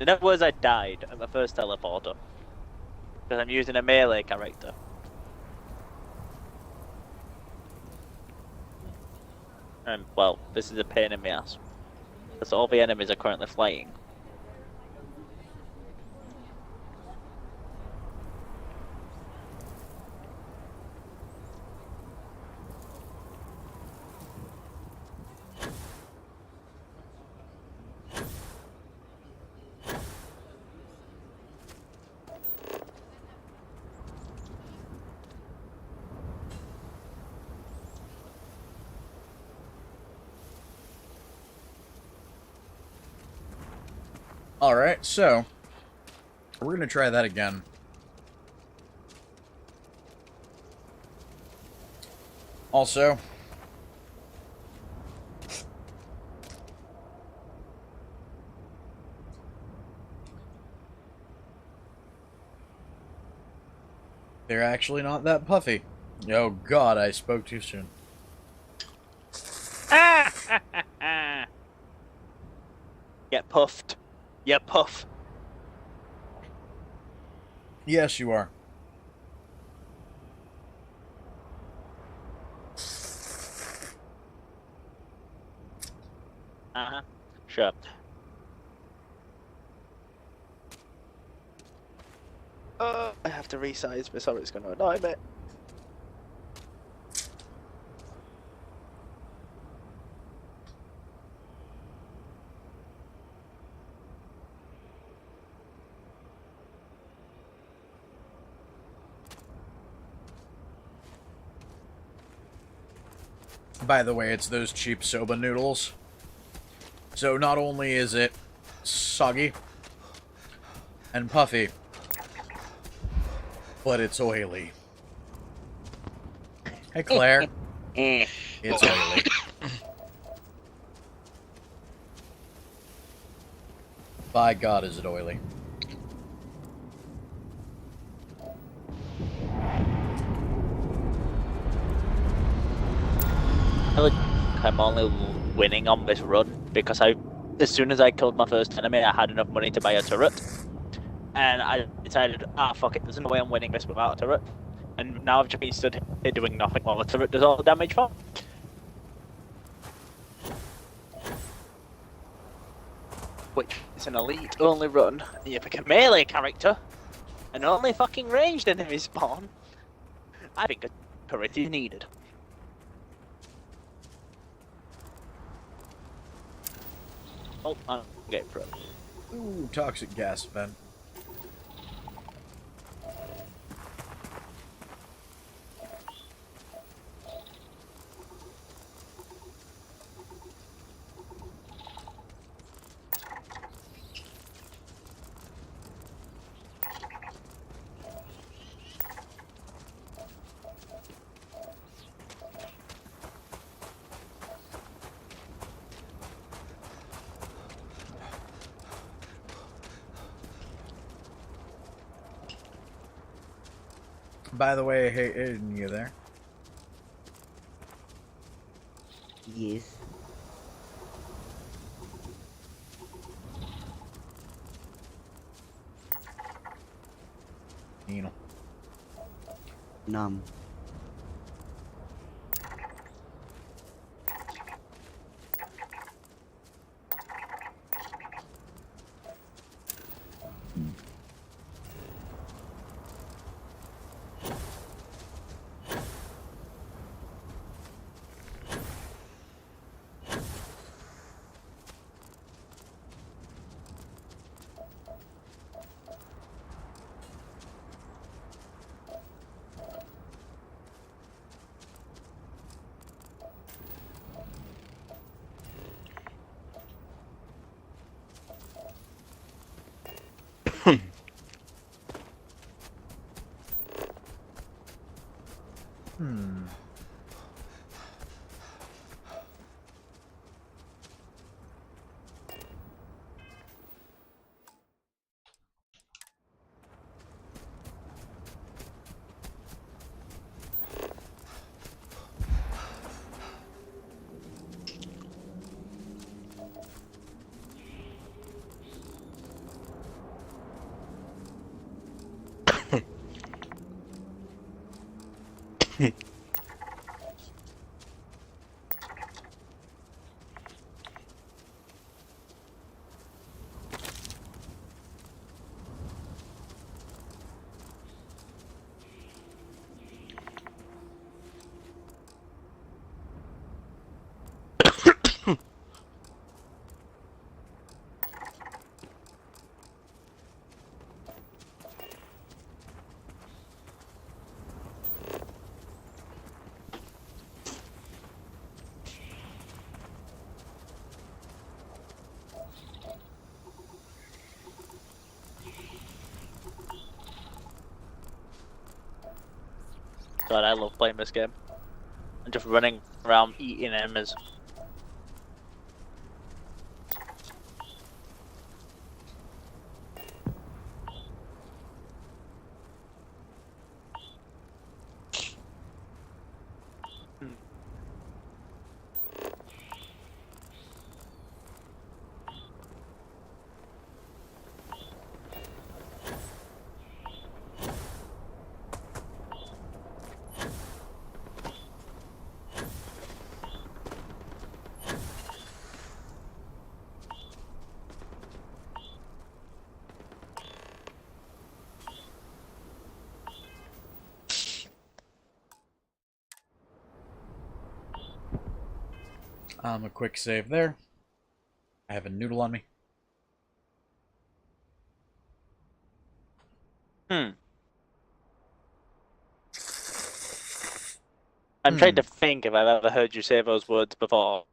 In other words, I died at my first teleporter because I'm using a melee character. And well, this is a pain in the ass because all the enemies are currently flying.
Alright, so we're going to try that again. Also, they're actually not that puffy. Oh god, I spoke too soon.
Get puffed. You puff.
Yes, you are.
Uh-huh. Sure. I have to resize this or it's going to annoy me.
By the way, it's those cheap soba noodles. So not only is it soggy and puffy, but it's oily. Hey, Claire. It's oily. By God, is it oily.
I feel like I'm only winning on this run because as soon as I killed my first enemy, I had enough money to buy a turret. And I decided, fuck it, there's no way I'm winning this without a turret. And now I've just been stood here doing nothing while the turret does all the damage for. Which is an elite only run, and you pick a melee character, and only fucking ranged enemies spawn. I think a turret is needed. Oh, I'm getting through.
Ooh, toxic gas vent. By the way, hey, Aiden, you there?
Yes.
Nino.
Numb.
God, I love playing this game. And just running around eating enemies.
A quick save there. I have a noodle on me.
I'm trying to think if I've ever heard you say those words before.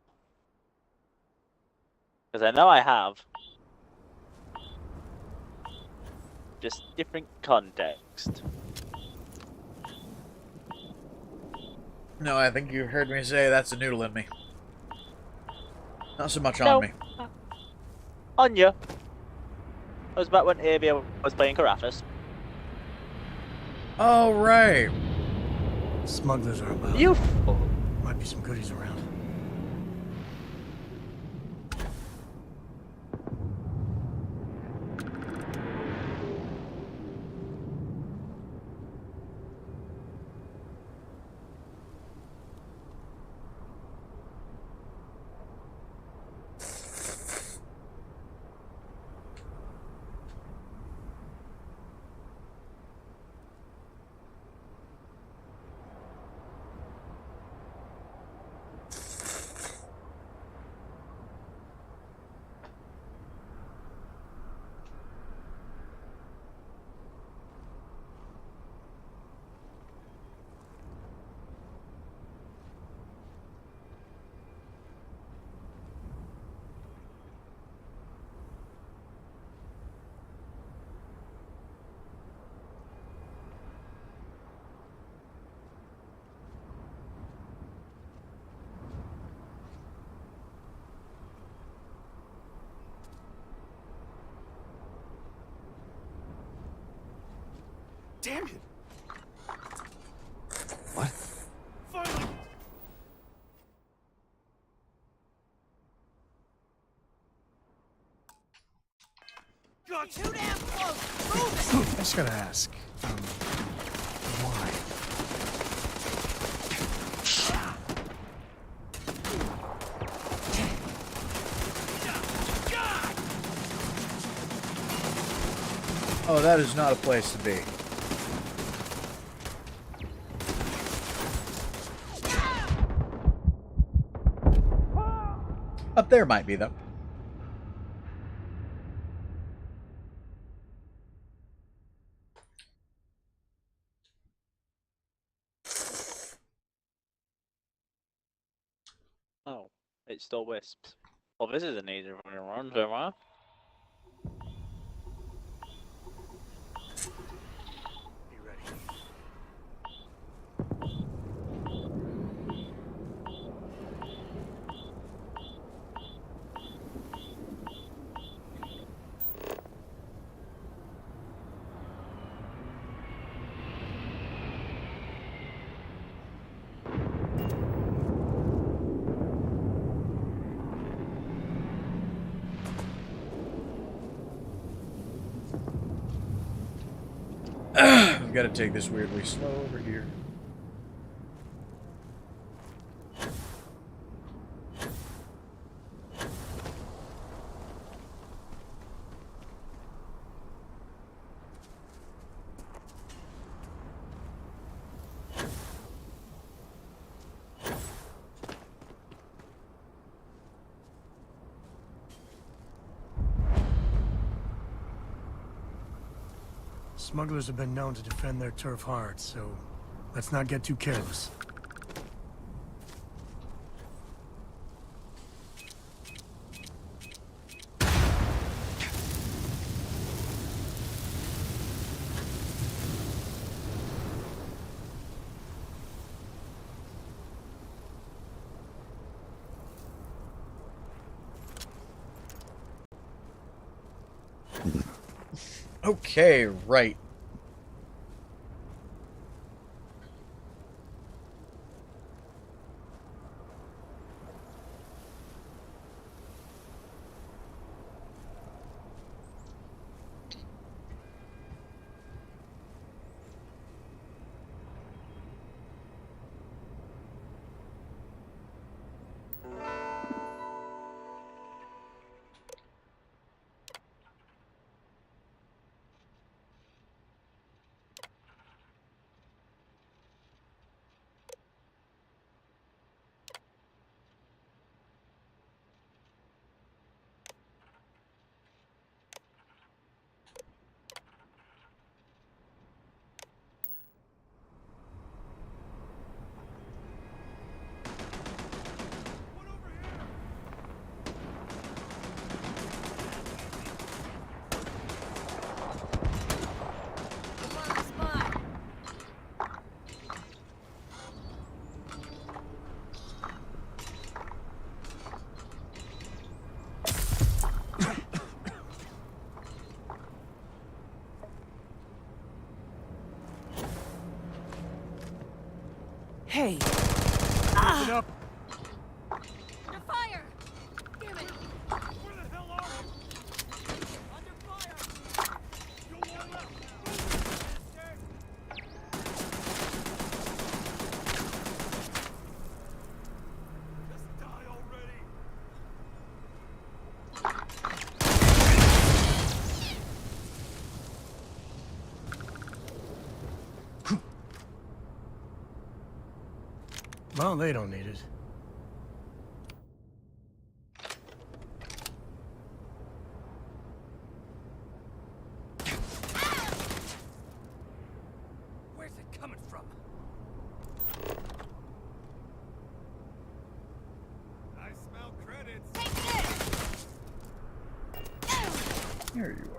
Because I know I have. Just different context.
No, I think you heard me say that's a noodle in me. Not so much on me.
On you. That was back when Avia was playing Carathis.
Oh, right.
Smugglers are about.
You
Might be some goodies around.
Damn it!
What?
Finally! God, too damn close! Move
I just gotta ask, why?
Oh, that is not a place to be. Up there might be, though.
Oh, it still wisps. Well, this is an easy run, so I?
Be ready.
We've got to take this weirdly slow over here.
Smugglers have been known to defend their turf hard, so let's not get too careless.
Okay, right.
Hey.
Keep it up.
Under fire! Damn it!
Where the hell are you?
Under fire!
Go on left. Just die already.
Well, they don't need it.
Where's it coming from? I smell credits.
Here you are.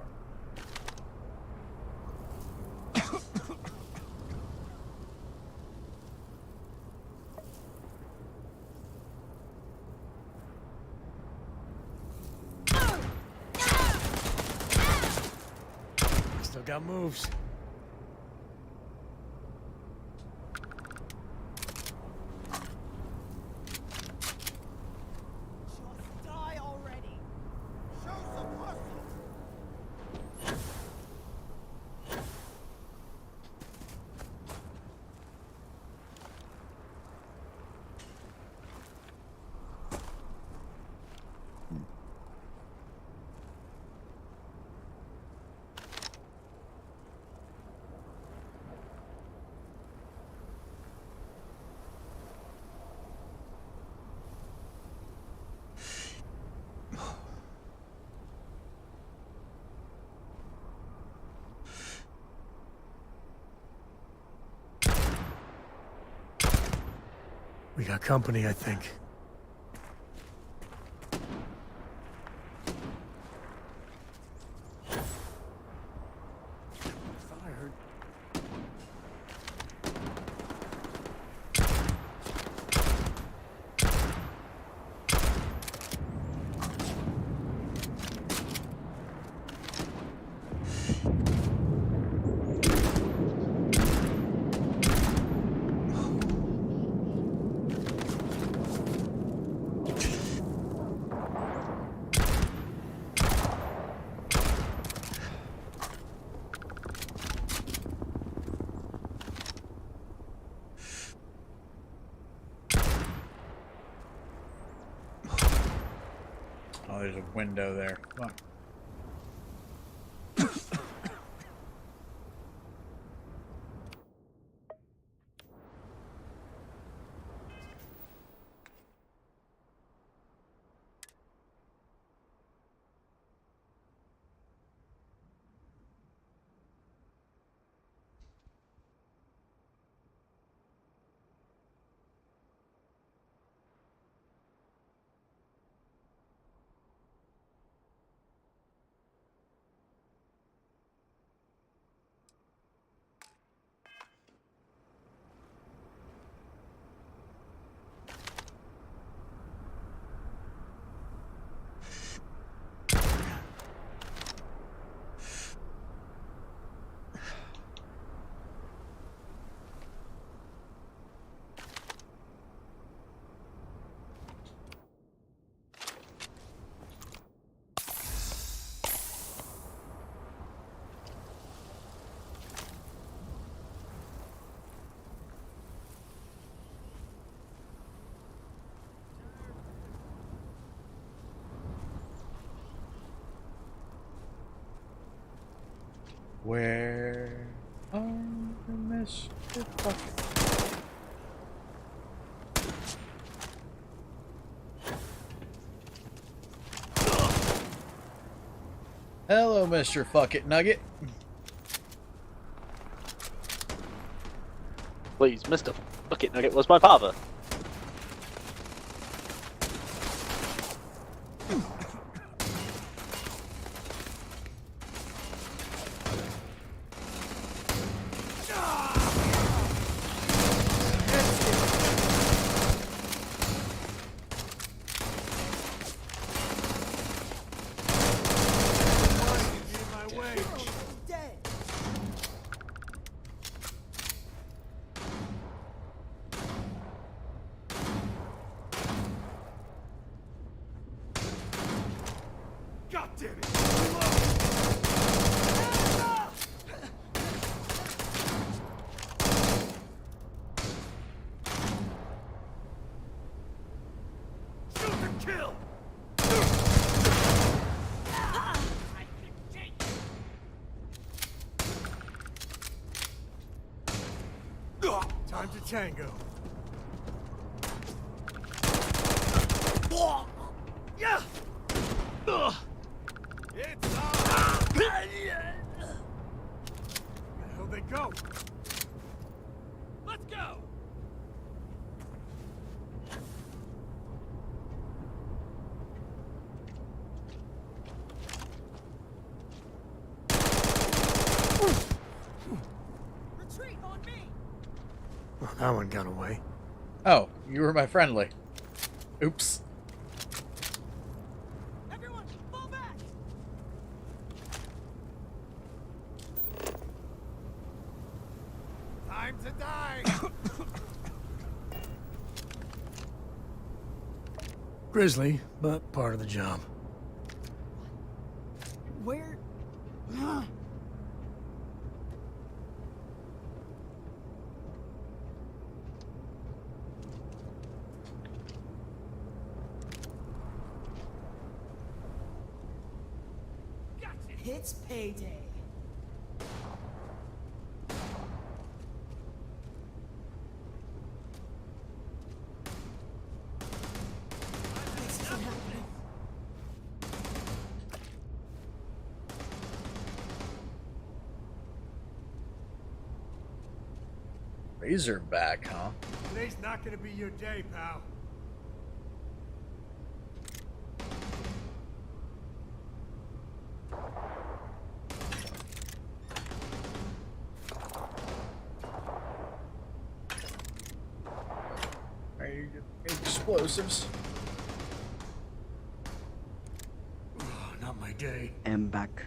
Still got moves.
Just die already. Show some hustle.
We got company, I think.
Thought I heard.
Oh, there's a window there. Fuck. Where are you, Mr. Bucket? Hello, Mr. Fuck It Nugget.
Please, Mr. Bucket Nugget was my father.
God damn it! Shoot and kill!
Time to tango.
Yeah! It's on!
Where the hell they go?
Let's go! Retreat on me!
Well, that one got away.
Oh, you were my friendly. Oops.
Everyone, fall back! Time to die!
Grisly, but part of the job.
Where? It's payday. This isn't happening.
Razorback, huh?
Today's not gonna be your day, pal.
Explosives.
Not my day.
Am back.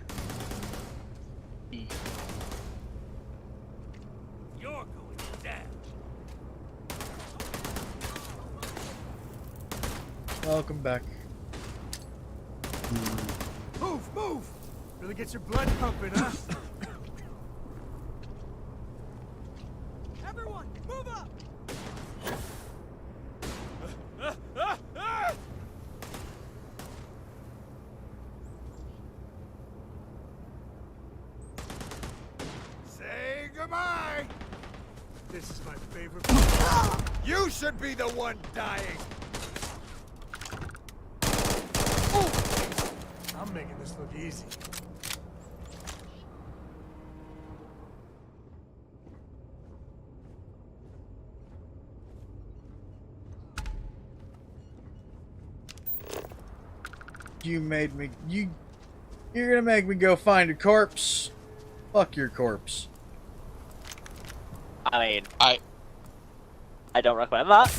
You're going down.
Welcome back.
Move, move! Really gets your blood pumping, huh?
Everyone, move up! Say goodbye!
This is my favorite.
You should be the one dying!
I'm making this look easy.
You made me. You're gonna make me go find a corpse. Fuck your corpse.
I mean, I don't recommend that.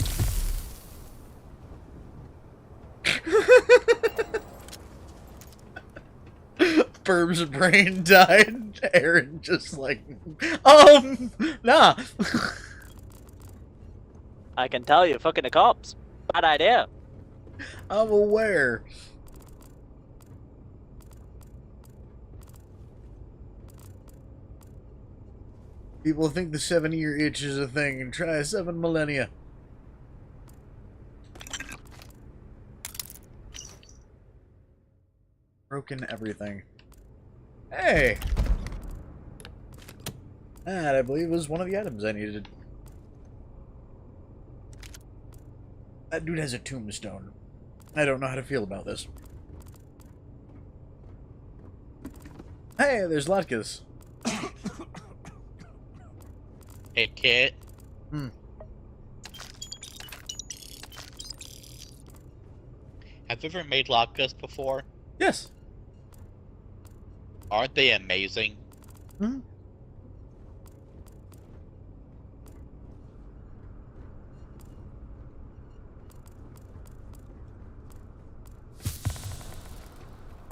Burb's brain died. Aaron just like, nah.
I can tell you, fucking the cops. Bad idea.
I'm aware. People think the 7-year itch is a thing, and try 7 millennia. Broken everything. Hey! That, I believe, was one of the items I needed. That dude has a tombstone. I don't know how to feel about this. Hey, there's latkes.
Hey, Kit.
Hmm.
Have you ever made latkes before?
Yes.
Aren't they amazing?
Hmm.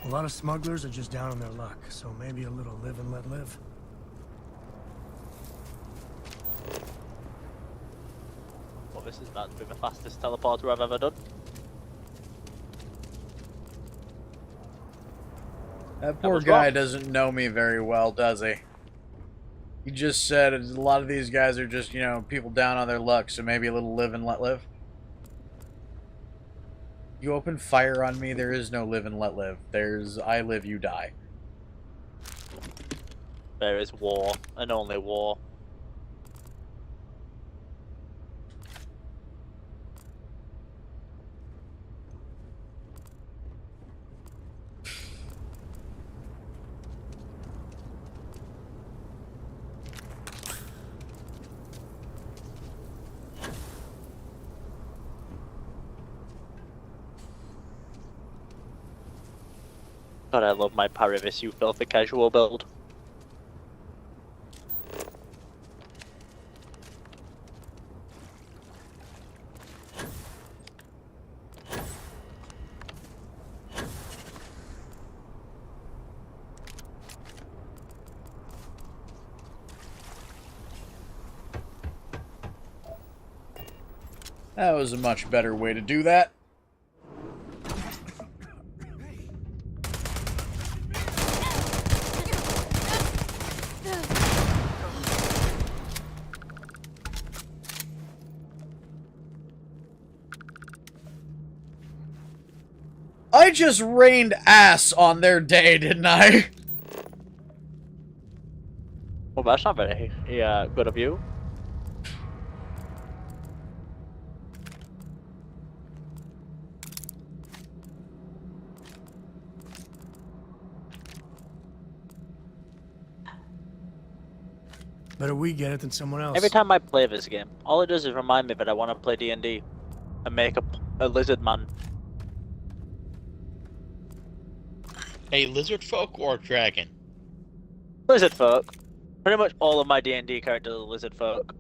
A lot of smugglers are just down on their luck, so maybe a little live and let live.
Well, this is about to be the fastest teleporter I've ever done.
That poor guy doesn't know me very well, does he? He just said a lot of these guys are just, you know, people down on their luck, so maybe a little live and let live. You open fire on me, there is no live and let live. There's I live, you die.
There is war, and only war. God, I love my Parivis, you filthy casual build.
That was a much better way to do that. I just rained ass on their day, didn't I?
Well, that's not very good of you.
Better we get it than someone else.
Every time I play this game, all it does is remind me that I want to play D&D and make a lizard man.
A lizard folk or dragon?
Lizard folk. Pretty much all of my D&D characters are lizard folk.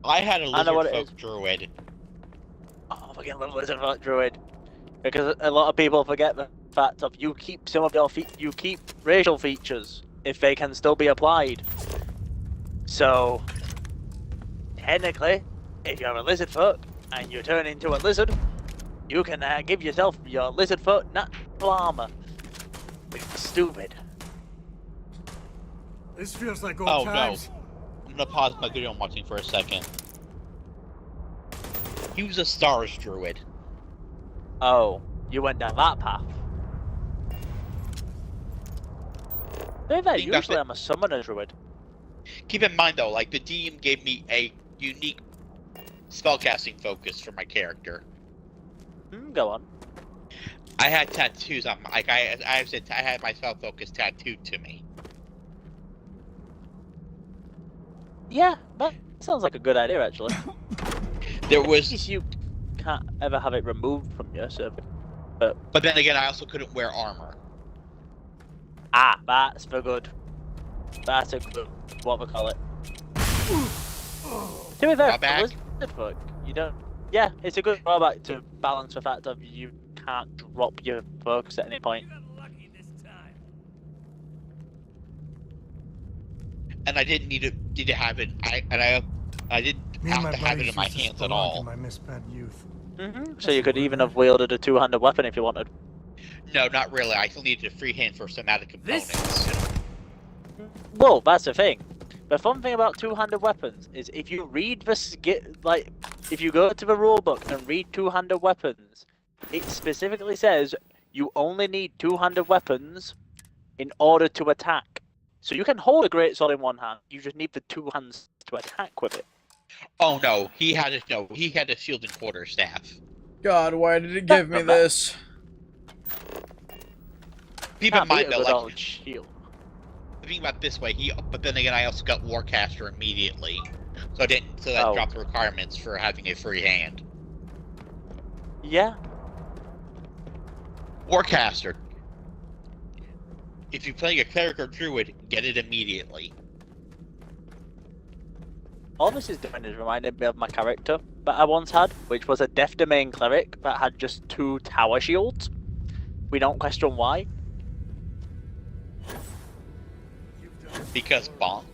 I had a lizard
what it
folk
is.
druid.
Oh, I fucking love lizard folk druid. Because a lot of people forget the fact of you keep some of your you keep racial features if they can still be applied. So, technically, if you're a lizard folk and you turn into a lizard, you can give yourself your lizard folk natural armor. It's stupid.
This feels like old times.
No. I'm gonna pause my video I'm watching for a second. He was a stars druid.
Oh, you went down that path. Usually I'm a summoner druid.
Keep in mind though, like the DM gave me a unique spellcasting focus for my character.
Go on.
I had tattoos on my, I said I had my spell focus tattooed to me.
Yeah, that sounds like a good idea actually.
There was
you can't ever have it removed from you, so
but then again I also couldn't wear armor.
Ah, that's for good. That's a good what we call it. To be fair, lizard folk, you don't. Yeah, it's a good drawback to balance the fact of you can't drop your focus at any point.
And I didn't need to have it. I didn't have to have it in my hands at all.
My misspent youth.
So you could even have wielded a two-handed weapon if you wanted.
No, not really. I still needed a free hand for somatic components.
Well, that's the thing. The fun thing about two-handed weapons is if you read if you go to the rulebook and read two-handed weapons, it specifically says you only need two-handed weapons in order to attack. So you can hold a greatsword in one hand. You just need the two hands to attack with it.
Oh no, he had a shield and quarterstaff.
God, why did it give me this?
Keep in mind though, like,
shield.
think about it this way. But then again, I also got Warcaster immediately, so that dropped the requirements for having a free hand.
Yeah.
Warcaster. If you're playing a cleric or druid, get it immediately.
All this is doing is reminding me of my character that I once had, which was a Death Domain cleric that had just 2 tower shields. We don't question why.
Because bonk.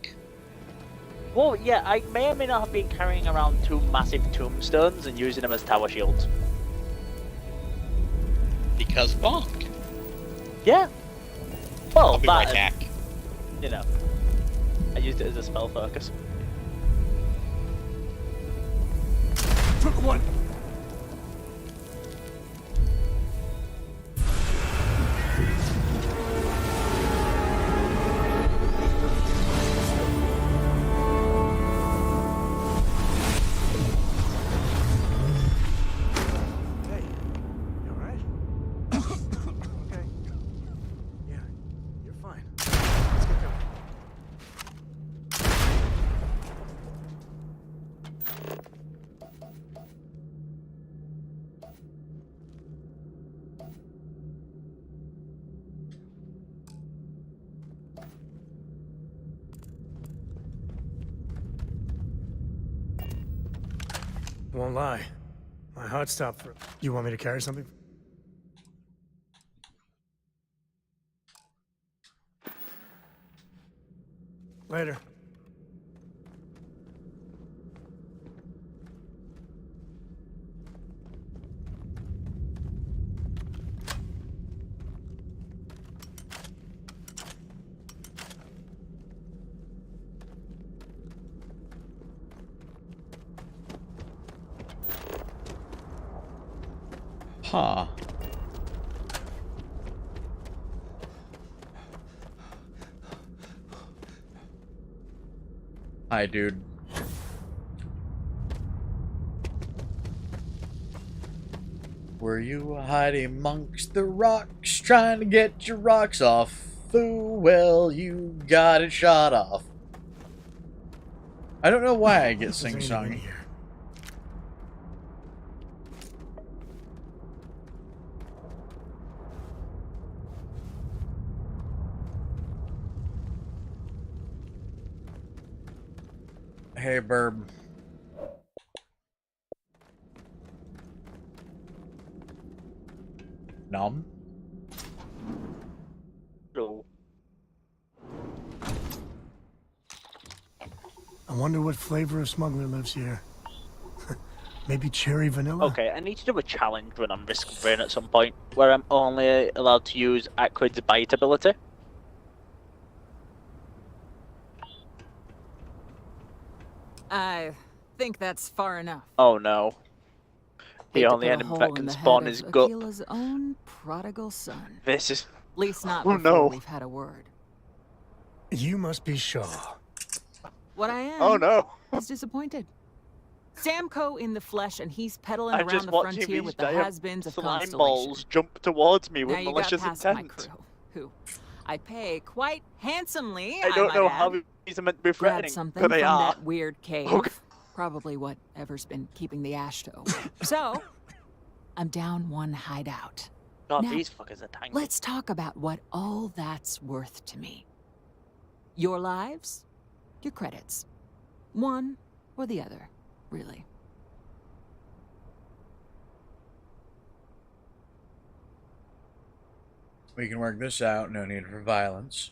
Well, yeah, I may or may not have been carrying around 2 massive tombstones and using them as tower shields.
Because bonk.
Yeah. Well,
I'll be right back.
You know, I used it as a spell focus.
Took one.
Won't lie. My heart stopped for... You want me to carry something? Later.
Huh. Hi, dude. Were you hiding amongst the rocks, trying to get your rocks off? Ooh, well, you got it shot off. I don't know why I get sing-song. Hey, Burb. Nom?
Hello.
I wonder what flavor of smuggler lives here. Maybe cherry vanilla?
Okay, I need to do a challenge when I'm Risk of Rain at some point, where I'm only allowed to use Acrid's bite ability.
I think that's far enough.
Oh no. The
Hate to
only
put a
enemy
hole
that
in
can
the
spawn
head
is
of
gut.
Akila's own prodigal son.
This is...
At least not
Oh,
before
no.
we've had a word.
You must be Shaw.
What I am
Oh no.
is disappointed. Samco in the flesh, and he's peddling
I'm
around
just
the
watching
frontier
these
with the
damn
has-beens of
slime
Constellation.
balls jump towards me with
Now you got
malicious
past
intent.
my crew, who I pay quite handsomely.
I don't
might
know
add.
how these are meant to be
Grab
threatening,
something
but they
from
are.
that weird cave.
Okay.
Probably whatever's been keeping the ash to. So, I'm down one hideout.
God,
Now,
these fuckers are tanky.
Let's talk about what all that's worth to me. Your lives, your credits. One or the other, really.
We can work this out. No need for violence.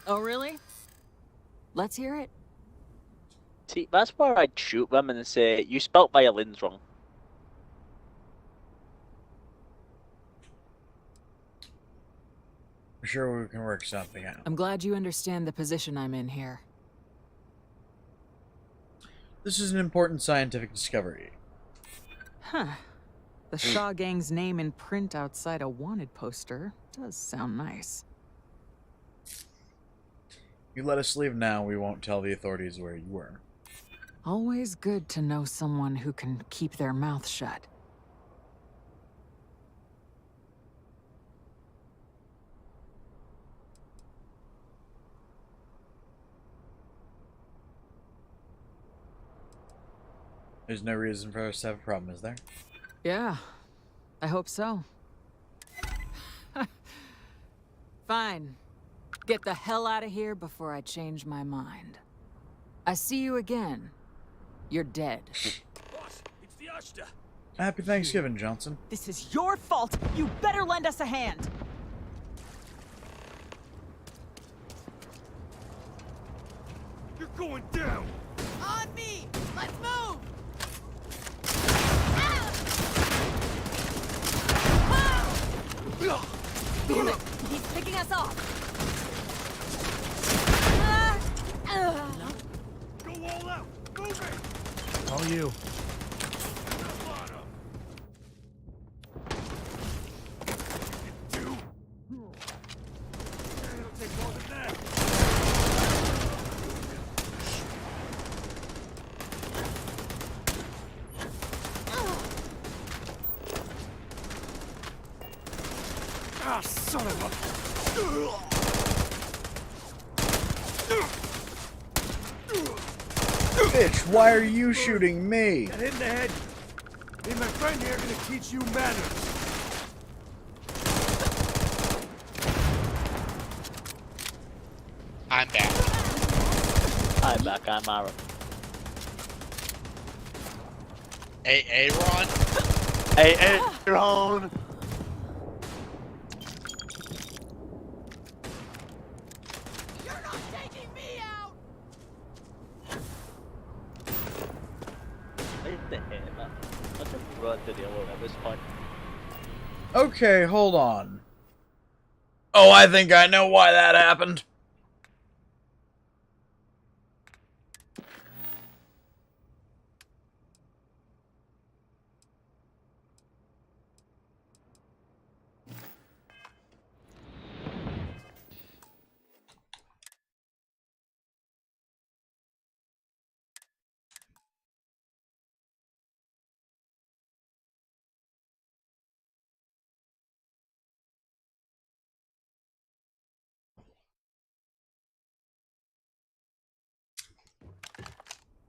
Oh, really? Let's hear it.
See, that's where I'd shoot them and say, you spelt violins wrong.
I'm sure we can work something out.
I'm glad you understand the position I'm in here.
This is an important scientific discovery.
Huh. The Shaw Gang's name in print outside a wanted poster does sound nice.
You let us leave now, we won't tell the authorities where you were.
Always good to know someone who can keep their mouth shut.
There's no reason for us to have a problem, is there?
Yeah, I hope so. Fine. Get the hell out of here before I change my mind. I see you again. You're dead.
Boss, it's the Ashta.
Happy Thanksgiving, Johnson.
This is your fault. You better lend us a hand. You're going down. On me. Let's move.
Damn it! He's picking us off!
Go all out! Move it!
All you.
It'll take more than that. Ah, son of a...
Bitch, why are you shooting me?
Get hit in the head. Me and my friend here are gonna teach you manners.
I'm back.
I'm back, I'm Aaron.
Hey, Aaron.
Hey, Aaron!
You're not taking me out!
What the hell, man? I just run to the alone at this point.
Okay, hold on. Oh, I think I know why that happened.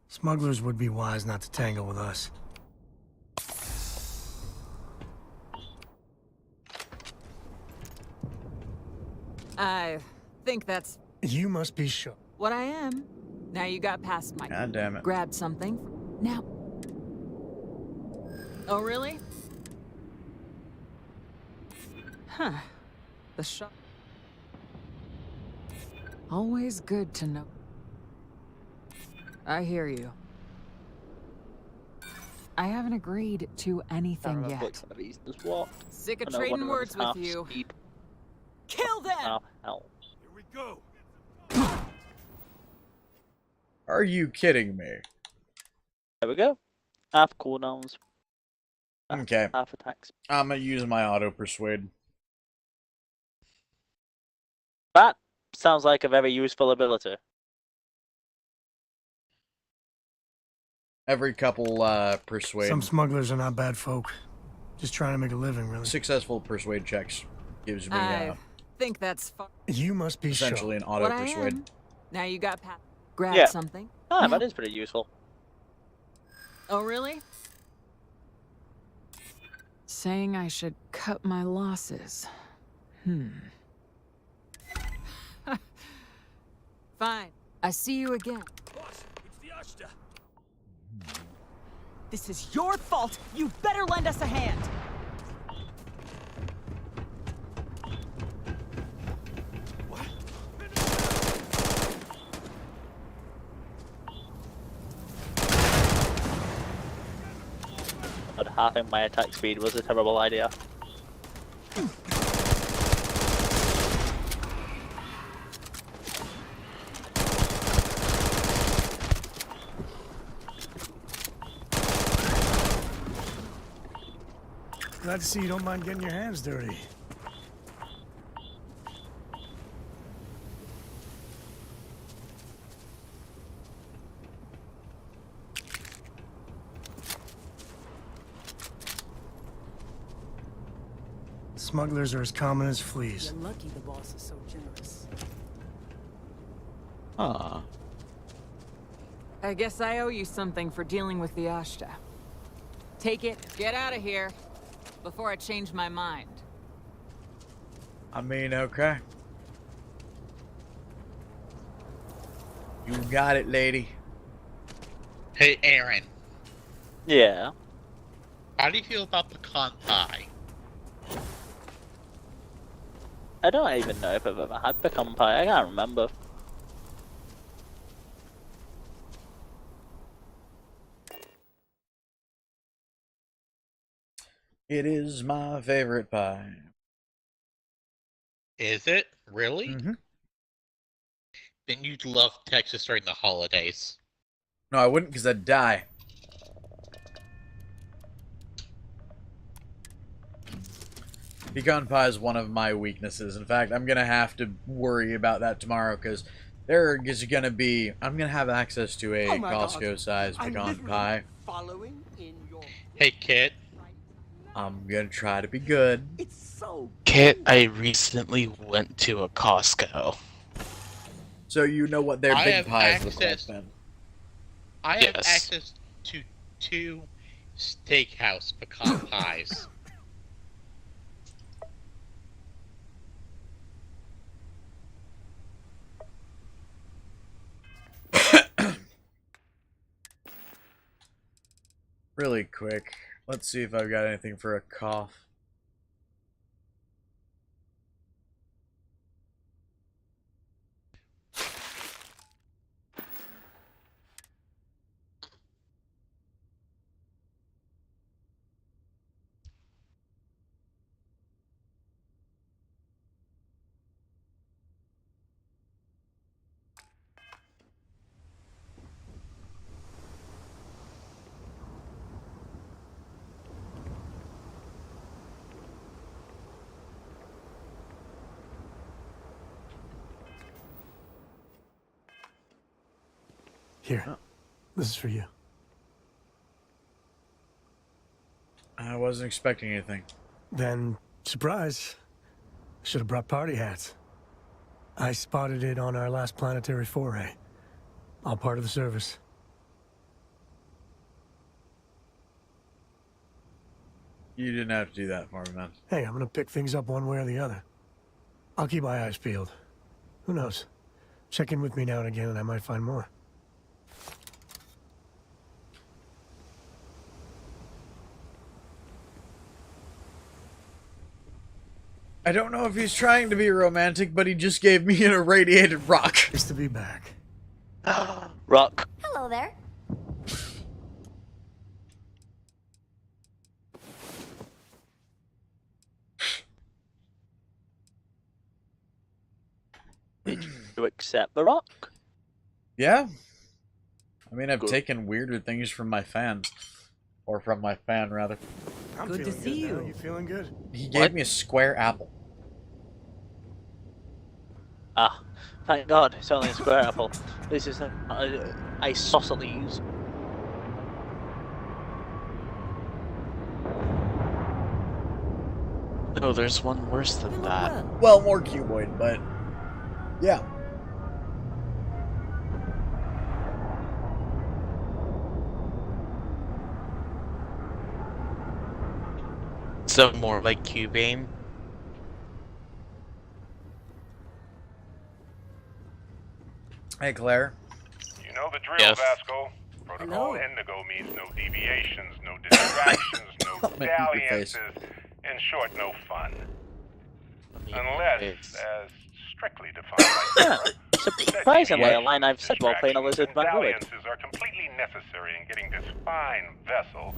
Smugglers would be wise not to tangle with us.
I think that's
You must be sure.
what I am. Now you got past my...
God damn it.
Grabbed something. Now... Oh, really? Huh. The shot... Always good to know. I hear you. I haven't agreed to anything yet. Sick of trading words with you. Kill them!
Oh, hell.
Here we go.
Are you kidding me?
There we go. Half cooldowns.
Okay.
Half attacks.
I'm gonna use my auto persuade.
That sounds like a very useful ability.
Every couple persuade.
Some smugglers are not bad folk. Just trying to make a living, really.
Successful persuade checks gives me
I think that's far.
You must be
essentially
sure.
an auto
What I
persuade.
am. Now you got past. Grab
Yeah.
something.
Ah,
Now-
that is pretty useful.
Oh, really? Saying I should cut my losses. Fine. I see you again.
Boss, it's the Ashta. This is your fault. You better lend us a hand. What?
But halving my attack speed was a terrible idea.
Glad to see you don't mind getting your hands dirty. smugglers are as common as fleas.
You're lucky the boss is so generous.
Huh.
I guess I owe you something for dealing with the Ashta. Take it, get out of here, before I change my mind.
I mean, okay. You got it, lady.
Hey, Aaron.
Yeah.
How do you feel about pecan pie?
I don't even know if I've ever had pecan pie. I can't remember.
It is my favorite pie.
Is it? Really?
Mm-hmm.
Then you'd love Texas during the holidays.
No, I wouldn't, because I'd die. Pecan pie is one of my weaknesses. In fact, I'm going to have to worry about that tomorrow, because there is going to be... I'm going to have access to a Costco-sized pecan pie.
Following in your...
Hey, Kit.
I'm going to try to be good.
It's so
Kit, I recently went to a Costco.
So you know what their big pies look like then.
I have access to 2 steakhouse pecan pies.
Really quick. Let's see if I've got anything for a cough.
Here, this is for you.
I wasn't expecting anything.
Then, surprise. Should have brought party hats. I spotted it on our last planetary foray. All part of the service.
You didn't have to do that for me, man.
Hey, I'm gonna pick things up one way or the other. I'll keep my eyes peeled. Who knows? Check in with me now and again and I might find more.
I don't know if he's trying to be romantic, but he just gave me an irradiated rock.
Nice to be back.
Rock.
Hello there.
To accept the rock?
Yeah. I mean, I've taken weirder things from my fans. Or from my fan, rather.
I'm good to see you. You feeling good?
He gave me a square apple.
Ah, thank God, it's only a square apple. This is isosceles.
No, there's one worse than that.
Well, more cuboid, but... yeah.
So more like Cubane.
Hey, Claire.
You know the drill, Vasco. Protocol Indigo means no deviations, no distractions, no dalliances. In short, no fun. Unless, as strictly defined by
Surprisingly, a line I've said while playing a lizard man would.
dalliances are completely necessary in getting this fine vessel,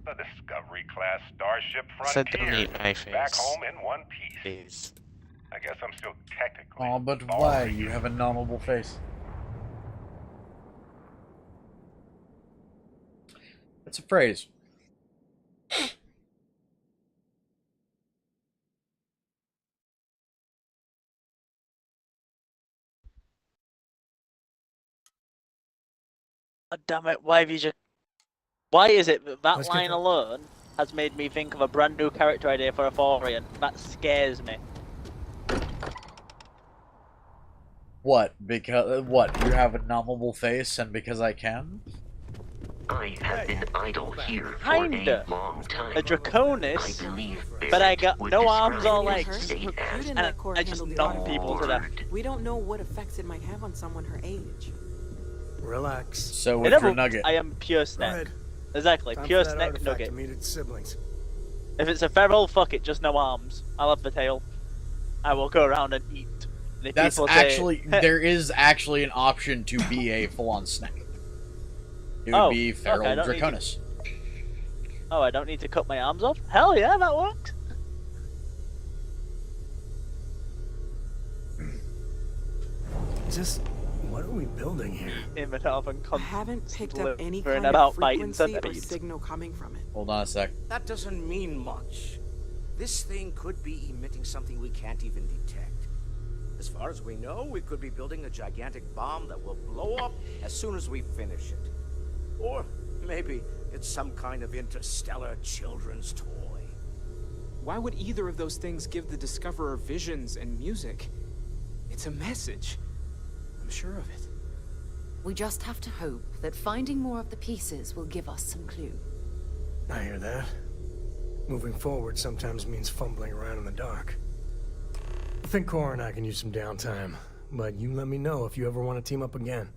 the Discovery-class Starship
Said don't
Frontier,
eat my face.
back home in one piece.
Please.
I guess I'm still technically...
Oh, but why? You have a nominal face. It's a phrase.
Oh, damn it, why have you just... Why is it that
Let's get
line
that-
alone has made me think of a brand new character idea for a furry, and that scares me.
What? Because what? You have a nommable face, and because I can?
I have been idle here for
Kinda.
a long time.
A Draconis, but I got no arms or legs, and I just numb people to death.
We don't know what effects it might have on someone her age.
Relax.
So with your nugget.
I am pure snack. Exactly,
Time
pure
for that
snack
artifact
nugget.
to meet its siblings.
If it's a feral, fuck it, just no arms. I love the tail. I will go around and eat. And if
That's
people
actually
say,
there is actually an option to be a full-on snack. It would be feral Draconis.
Oh, I don't need to cut my arms off? Hell yeah, that works.
Just what are we building here?
I haven't picked up any
kind
kind
about
of
fighting
frequency or
centipedes.
signal coming from it.
Hold on a sec.
That doesn't mean much. This thing could be emitting something we can't even detect. As far as we know, we could be building a gigantic bomb that will blow up as soon as we finish it. Or maybe it's some kind of interstellar children's toy.
Why would either of those things give the Discoverer visions and music? It's a message. I'm sure of it.
We just have to hope that finding more of the pieces will give us some clue.
I hear that. Moving forward sometimes means fumbling around in the dark. I think Cora and I can use some downtime, but you let me know if you ever want to team up again.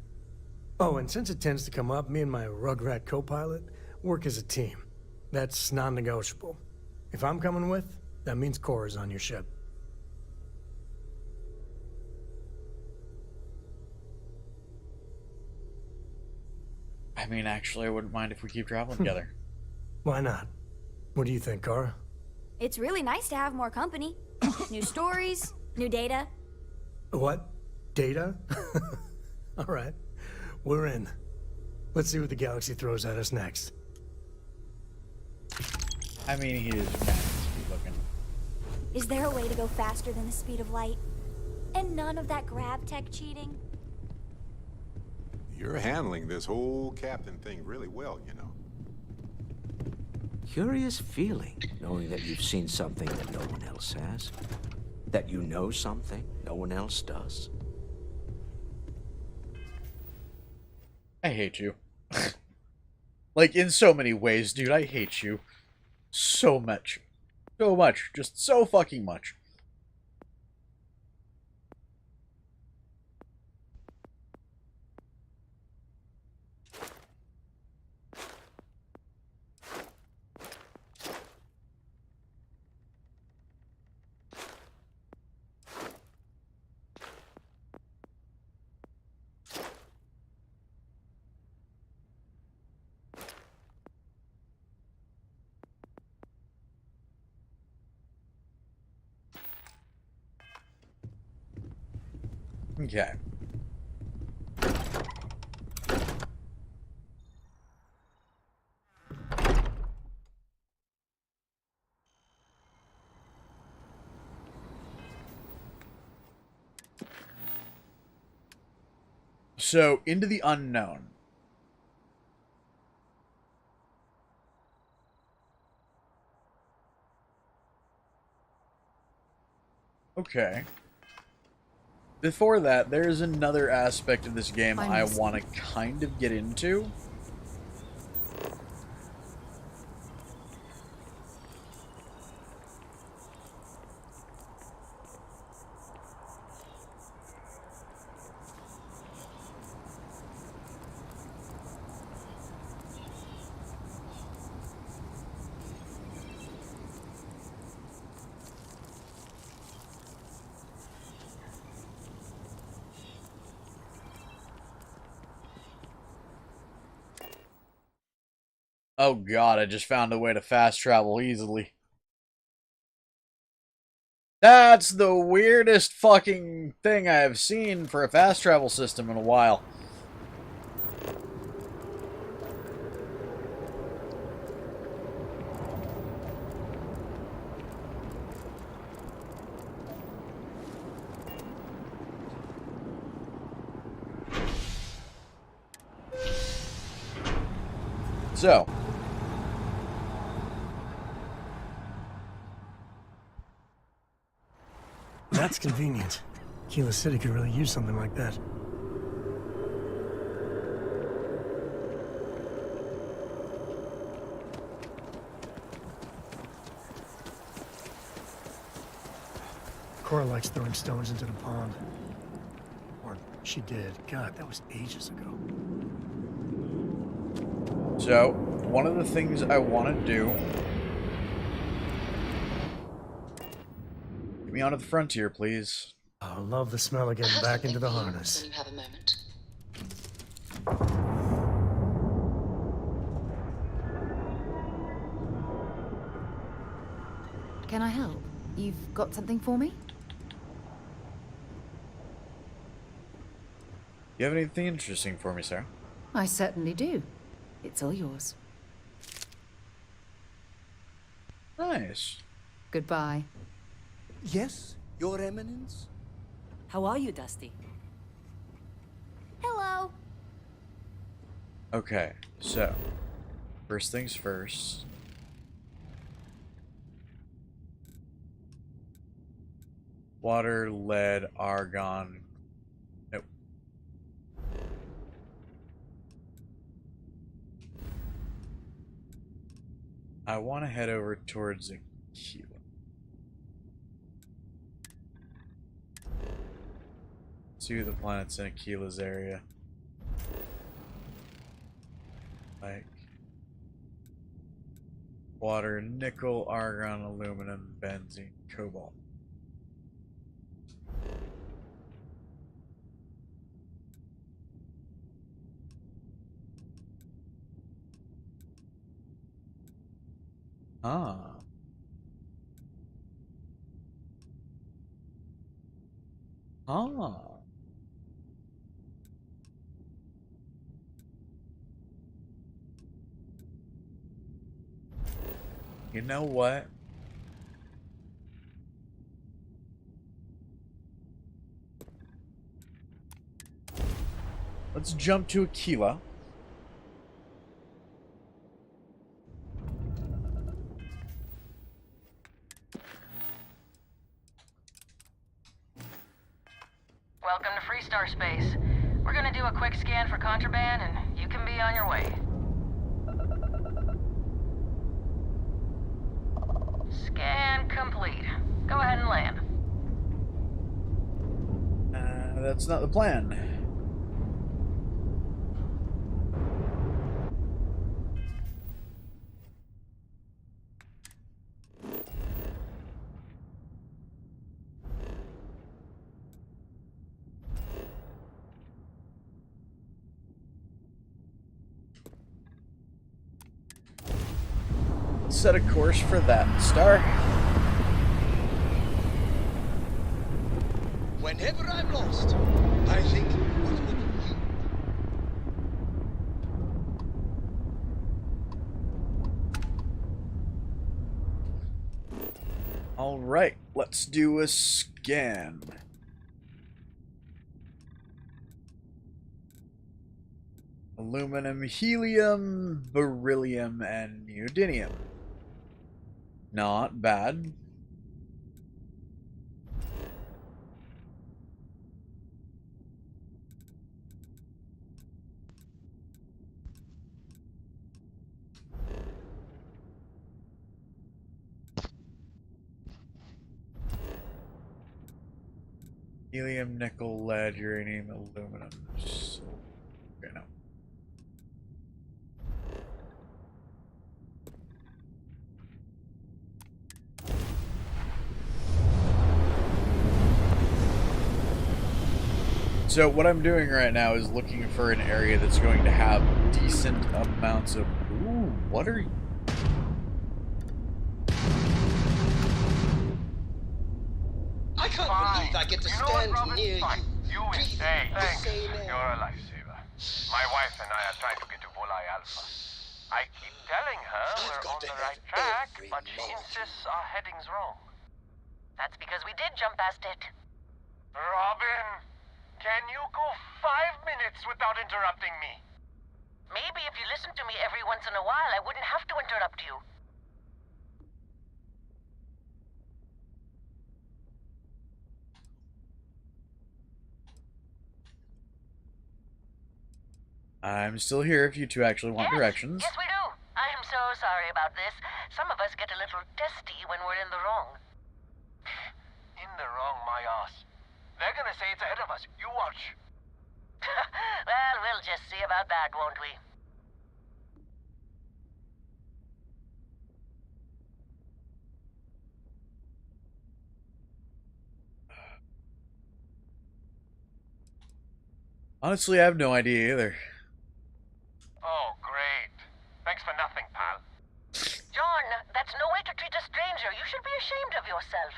Oh, and since it tends to come up, me and my Rugrat co-pilot work as a team. That's non-negotiable. If I'm coming with, that means Cora's on your ship.
I mean, actually, I wouldn't mind if we keep traveling together.
Why not? What do you think, Cora?
It's really nice to have more company. New stories, new data.
What? Data? All right. We're in. Let's see what the galaxy throws at us next.
I mean, he is mad speed looking.
Is there a way to go faster than the speed of light? And none of that grab tech cheating?
You're handling this whole captain thing really well, you know.
Curious feeling, knowing that you've seen something that no one else has. That you know something no one else does.
I hate you. Like, in so many ways, dude, I hate you. So much. So much. Just so fucking much. Okay. So, into the unknown. Okay. Before that, there's another aspect of this game I want to kind of get into. Oh god, I just found a way to fast travel easily. That's the weirdest fucking thing I've seen for a fast travel system in a while. So,
That's convenient. Keyless City could really use something like that. Cora likes throwing stones into the pond. Or she did. God, that was ages ago.
So, one of the things I want to do... Get me onto the frontier, please.
I love the smell of getting back into the harness.
When you have a moment. Can I help? You've got something for me?
You have anything interesting for me, Sarah?
I certainly do. It's all yours.
Nice.
Goodbye.
Yes, Your Eminence?
How are you, Dusty?
Hello.
Okay, so first things first. Water, lead, argon. Nope. I want to head over towards Aquila. See the planets in Aquila's area. Like water, nickel, argon, aluminum, benzene, cobalt. Ah. Ah. You know what? Let's jump to Aquila.
Welcome to Freestar Space. We're gonna do a quick scan for contraband, and you can be on your way. Scan complete. Go ahead and land.
That's not the plan. Set a course for that star.
Whenever I'm lost, I think, what would you?
All right, let's do a scan. Aluminum, helium, beryllium, and neodymium. Not bad. Helium, nickel, lead, uranium, aluminum. So, okay, no. So what I'm doing right now is looking for an area that's going to have decent amounts of... Ooh, what are you...
I can't believe I get to stand near you.
Hey, thanks. You're a lifesaver. My wife and I are trying to get to Volai Alpha. I keep telling her we're on the right track, but she insists our heading's wrong.
That's because we did jump past it.
Robin, can you go 5 minutes without interrupting me?
Maybe if you listen to me every once in a while, I wouldn't have to interrupt you.
I'm still here if you two actually want directions.
Yes, we do. I'm so sorry about this. Some of us get a little testy when we're in the wrong.
In the wrong, my ass. They're gonna say it's ahead of us. You watch.
Well, we'll just see about that, won't we?
Honestly, I have no idea either.
Oh, great. Thanks for nothing, pal.
John, that's no way to treat a stranger. You should be ashamed of yourself.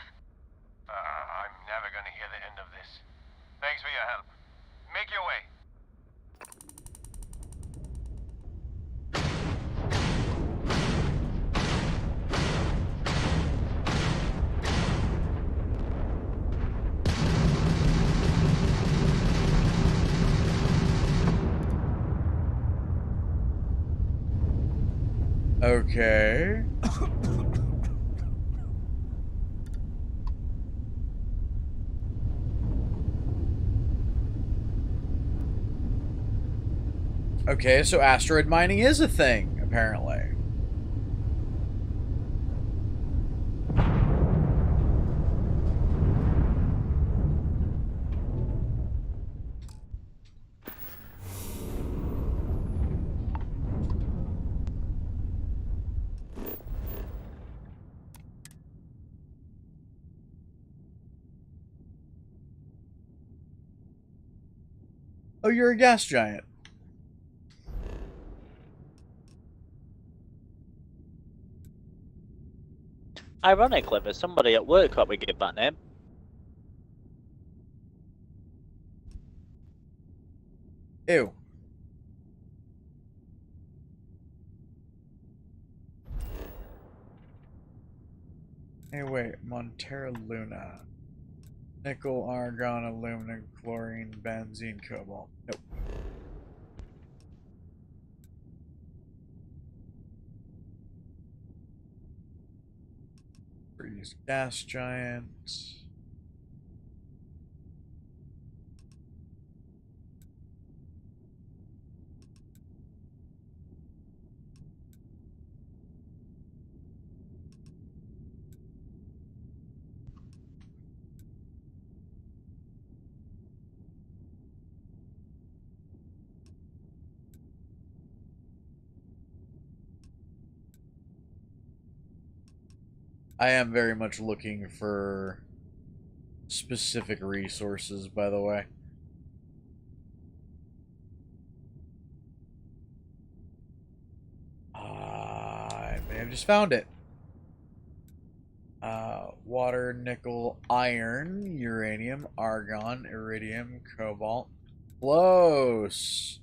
I'm never gonna hear the end of this. Thanks for your help. Make your way.
Okay. Okay, so asteroid mining is a thing, apparently. Oh, you're a gas giant.
Ironically, there's somebody at work that we give that name.
Ew. Hey, wait. Montera Luna. Nickel, argon, aluminum, chlorine, benzene, cobalt. Nope. Freeze gas giant. I am very much looking for specific resources, by the way. I may have just found it. Water, nickel, iron, uranium, argon, iridium, cobalt. Close.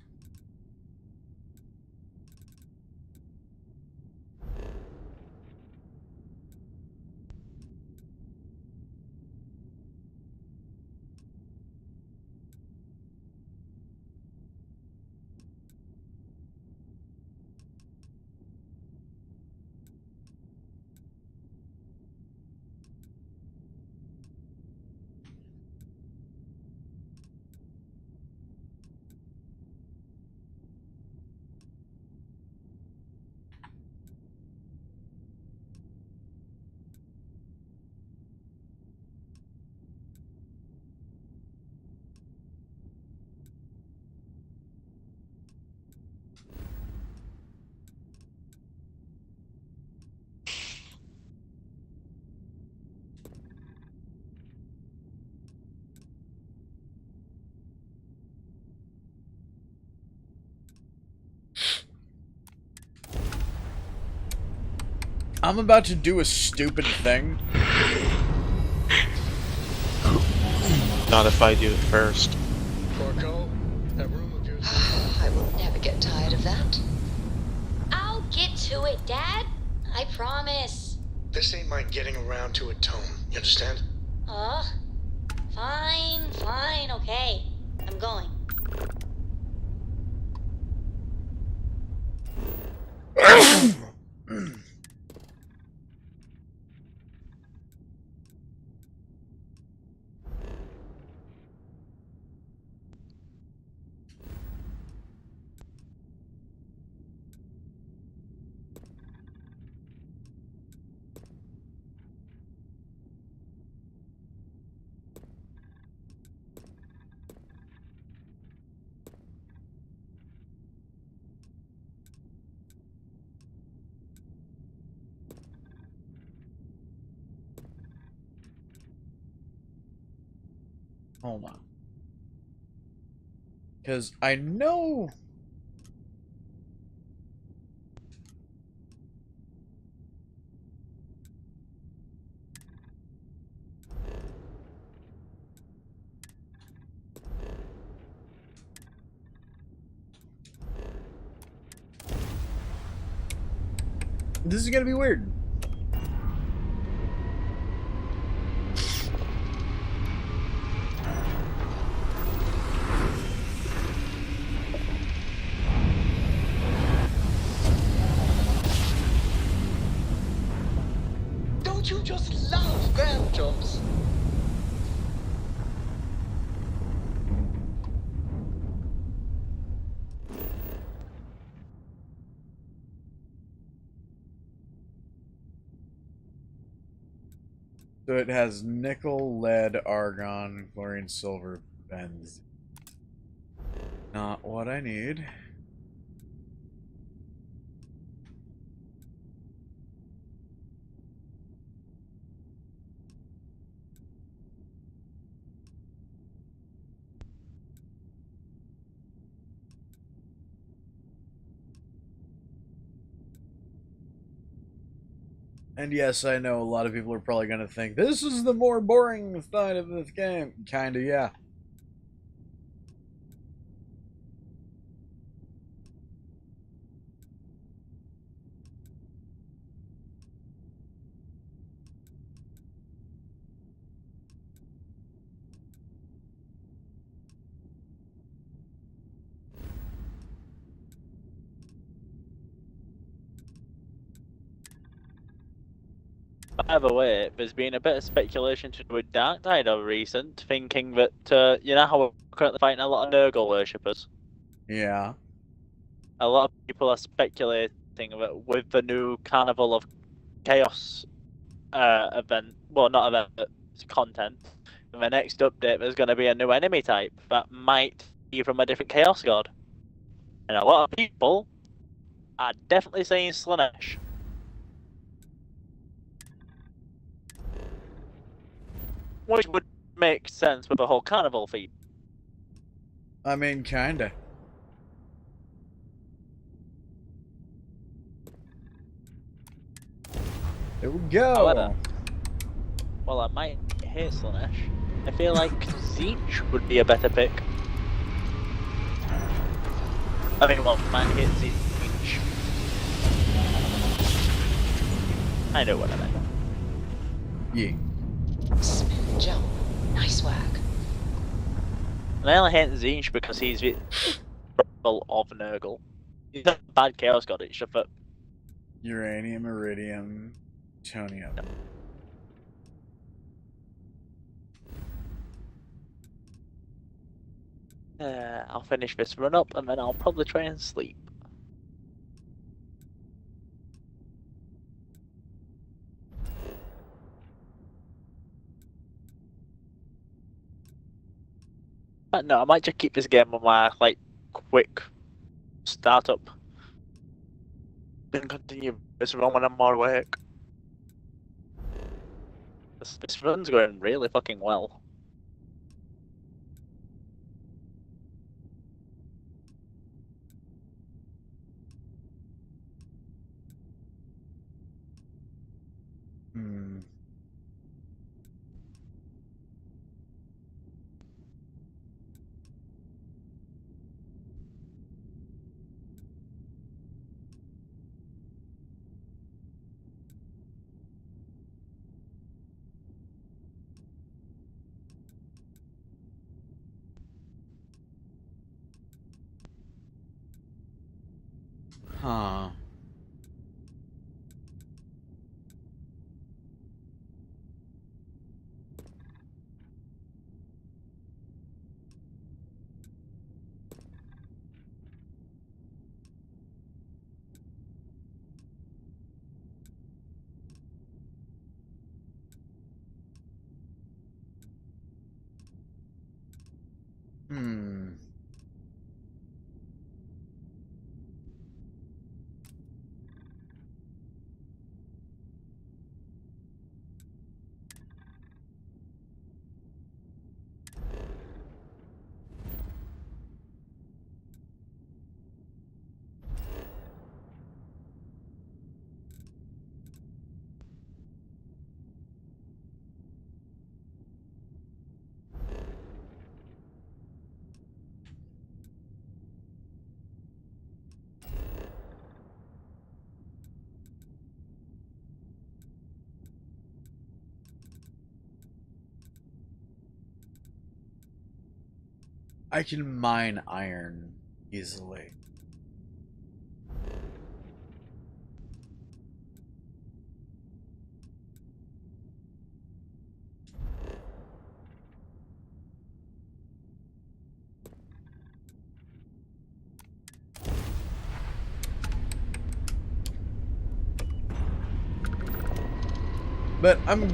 I'm about to do a stupid thing.
Not if I do it first.
Corco, that room of yours.
I will never get tired of that. I'll get to it, Dad. I promise.
This ain't my getting around to it, Tone. You understand?
Fine, okay. I'm going.
Hold on. Because I know... This is gonna be weird.
Don't you just love ground jumps?
So it has nickel, lead, argon, chlorine, silver, benzene. Not what I need. And yes, I know a lot of people are probably going to think, this is the more boring side of this game. Kinda, yeah.
By the way, there's been a bit of speculation to do with Dark Tide of recent, thinking that, you know how we're currently fighting a lot of Nurgle worshippers?
Yeah.
A lot of people are speculating that with the new Carnival of Chaos event, well, not event, but content, in the next update there's going to be a new enemy type that might be from a different Chaos God. And a lot of people are definitely saying Slanesh. Which would make sense with the whole carnival theme.
I mean, kinda. There we go.
However, while I might hate Slanesh, I feel like Siege would be a better pick. I mean, well, might hate Siege. I know what I meant.
Yeah.
Smooth jump. Nice work.
And I only hate Zinch because he's the rebel of Nurgle. He's not a bad Chaos God, it's just that...
Uranium, iridium, plutonium.
I'll finish this run up and then I'll probably try and sleep. But no, I might just keep this game on my, like, quick startup. Then continue this run when I'm more awake. This run's going really fucking well.
Huh. I can mine iron easily. But I'm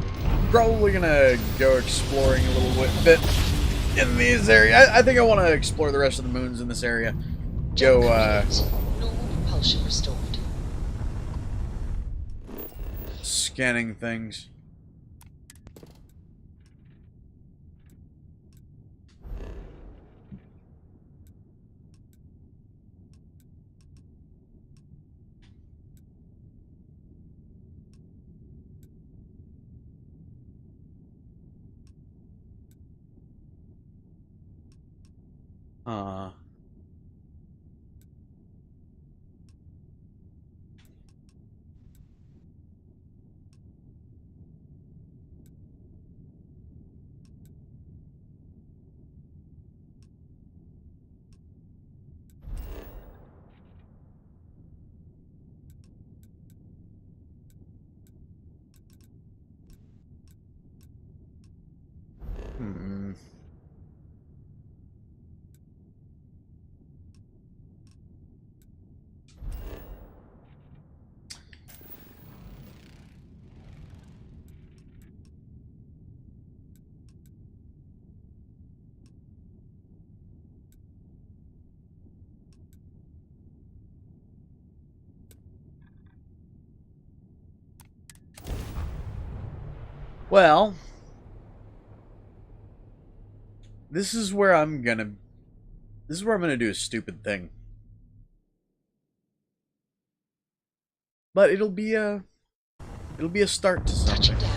probably gonna go exploring a little bit in these areas. I think I want to explore the rest of the moons in this area. Go,
Normal propulsion restored.
scanning things. Well, this is where I'm gonna do a stupid thing. But it'll be a start to something.
Touching down.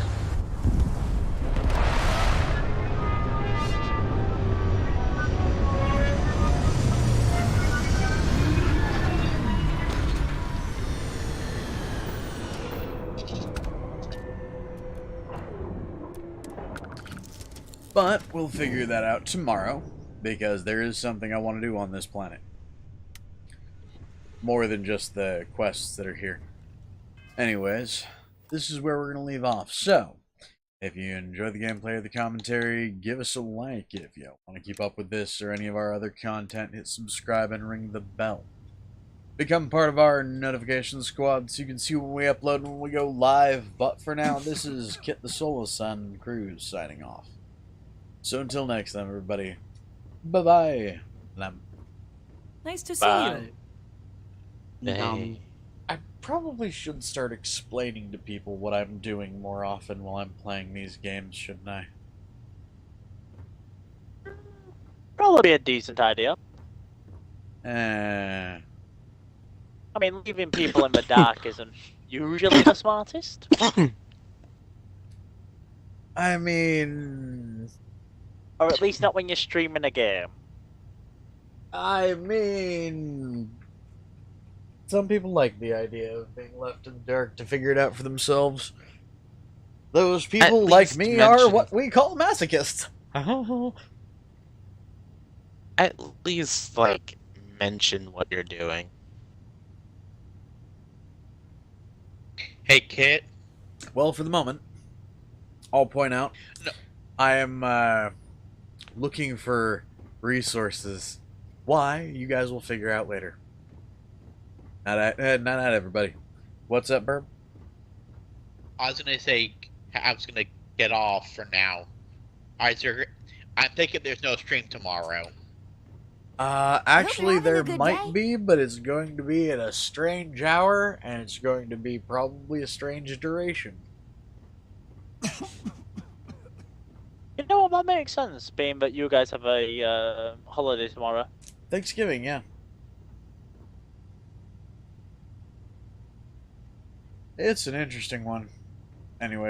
But we'll figure that out tomorrow, because there is something I want to do on this planet. More than just the quests that are here. Anyways, this is where we're going to leave off. So, if you enjoy the gameplay or the commentary, give us a like. If you want to keep up with this or any of our other content, hit subscribe and ring the bell. Become part of our notification squad so you can see when we upload and when we go live. But for now, this is Kitthesoulless on Cruise signing off. So until next time, everybody, bye-bye.
Nice to see
you.
I probably should start explaining to people what I'm doing more often while I'm playing these games, shouldn't I?
Probably a decent idea.
Eh.
I mean, leaving people in the dark isn't usually the smartest.
I mean...
Or at least not when you're streaming a game.
I mean... Some people like the idea of being left in the dark to figure it out for themselves. Those people, like me, are what we call masochists.
At least, like, mention what you're doing.
Hey, Kit.
Well, for the moment, I'll point out, I am looking for resources. Why? You guys will figure out later. Not everybody. What's up, Burb?
I was gonna say I was gonna get off for now. I'm thinking there's no stream tomorrow.
Actually, there might be, but it's going to be at a strange hour, and it's going to be probably a strange duration.
You know what, that makes sense, being that you guys have a holiday tomorrow.
Thanksgiving, yeah. It's an interesting one. Anyway.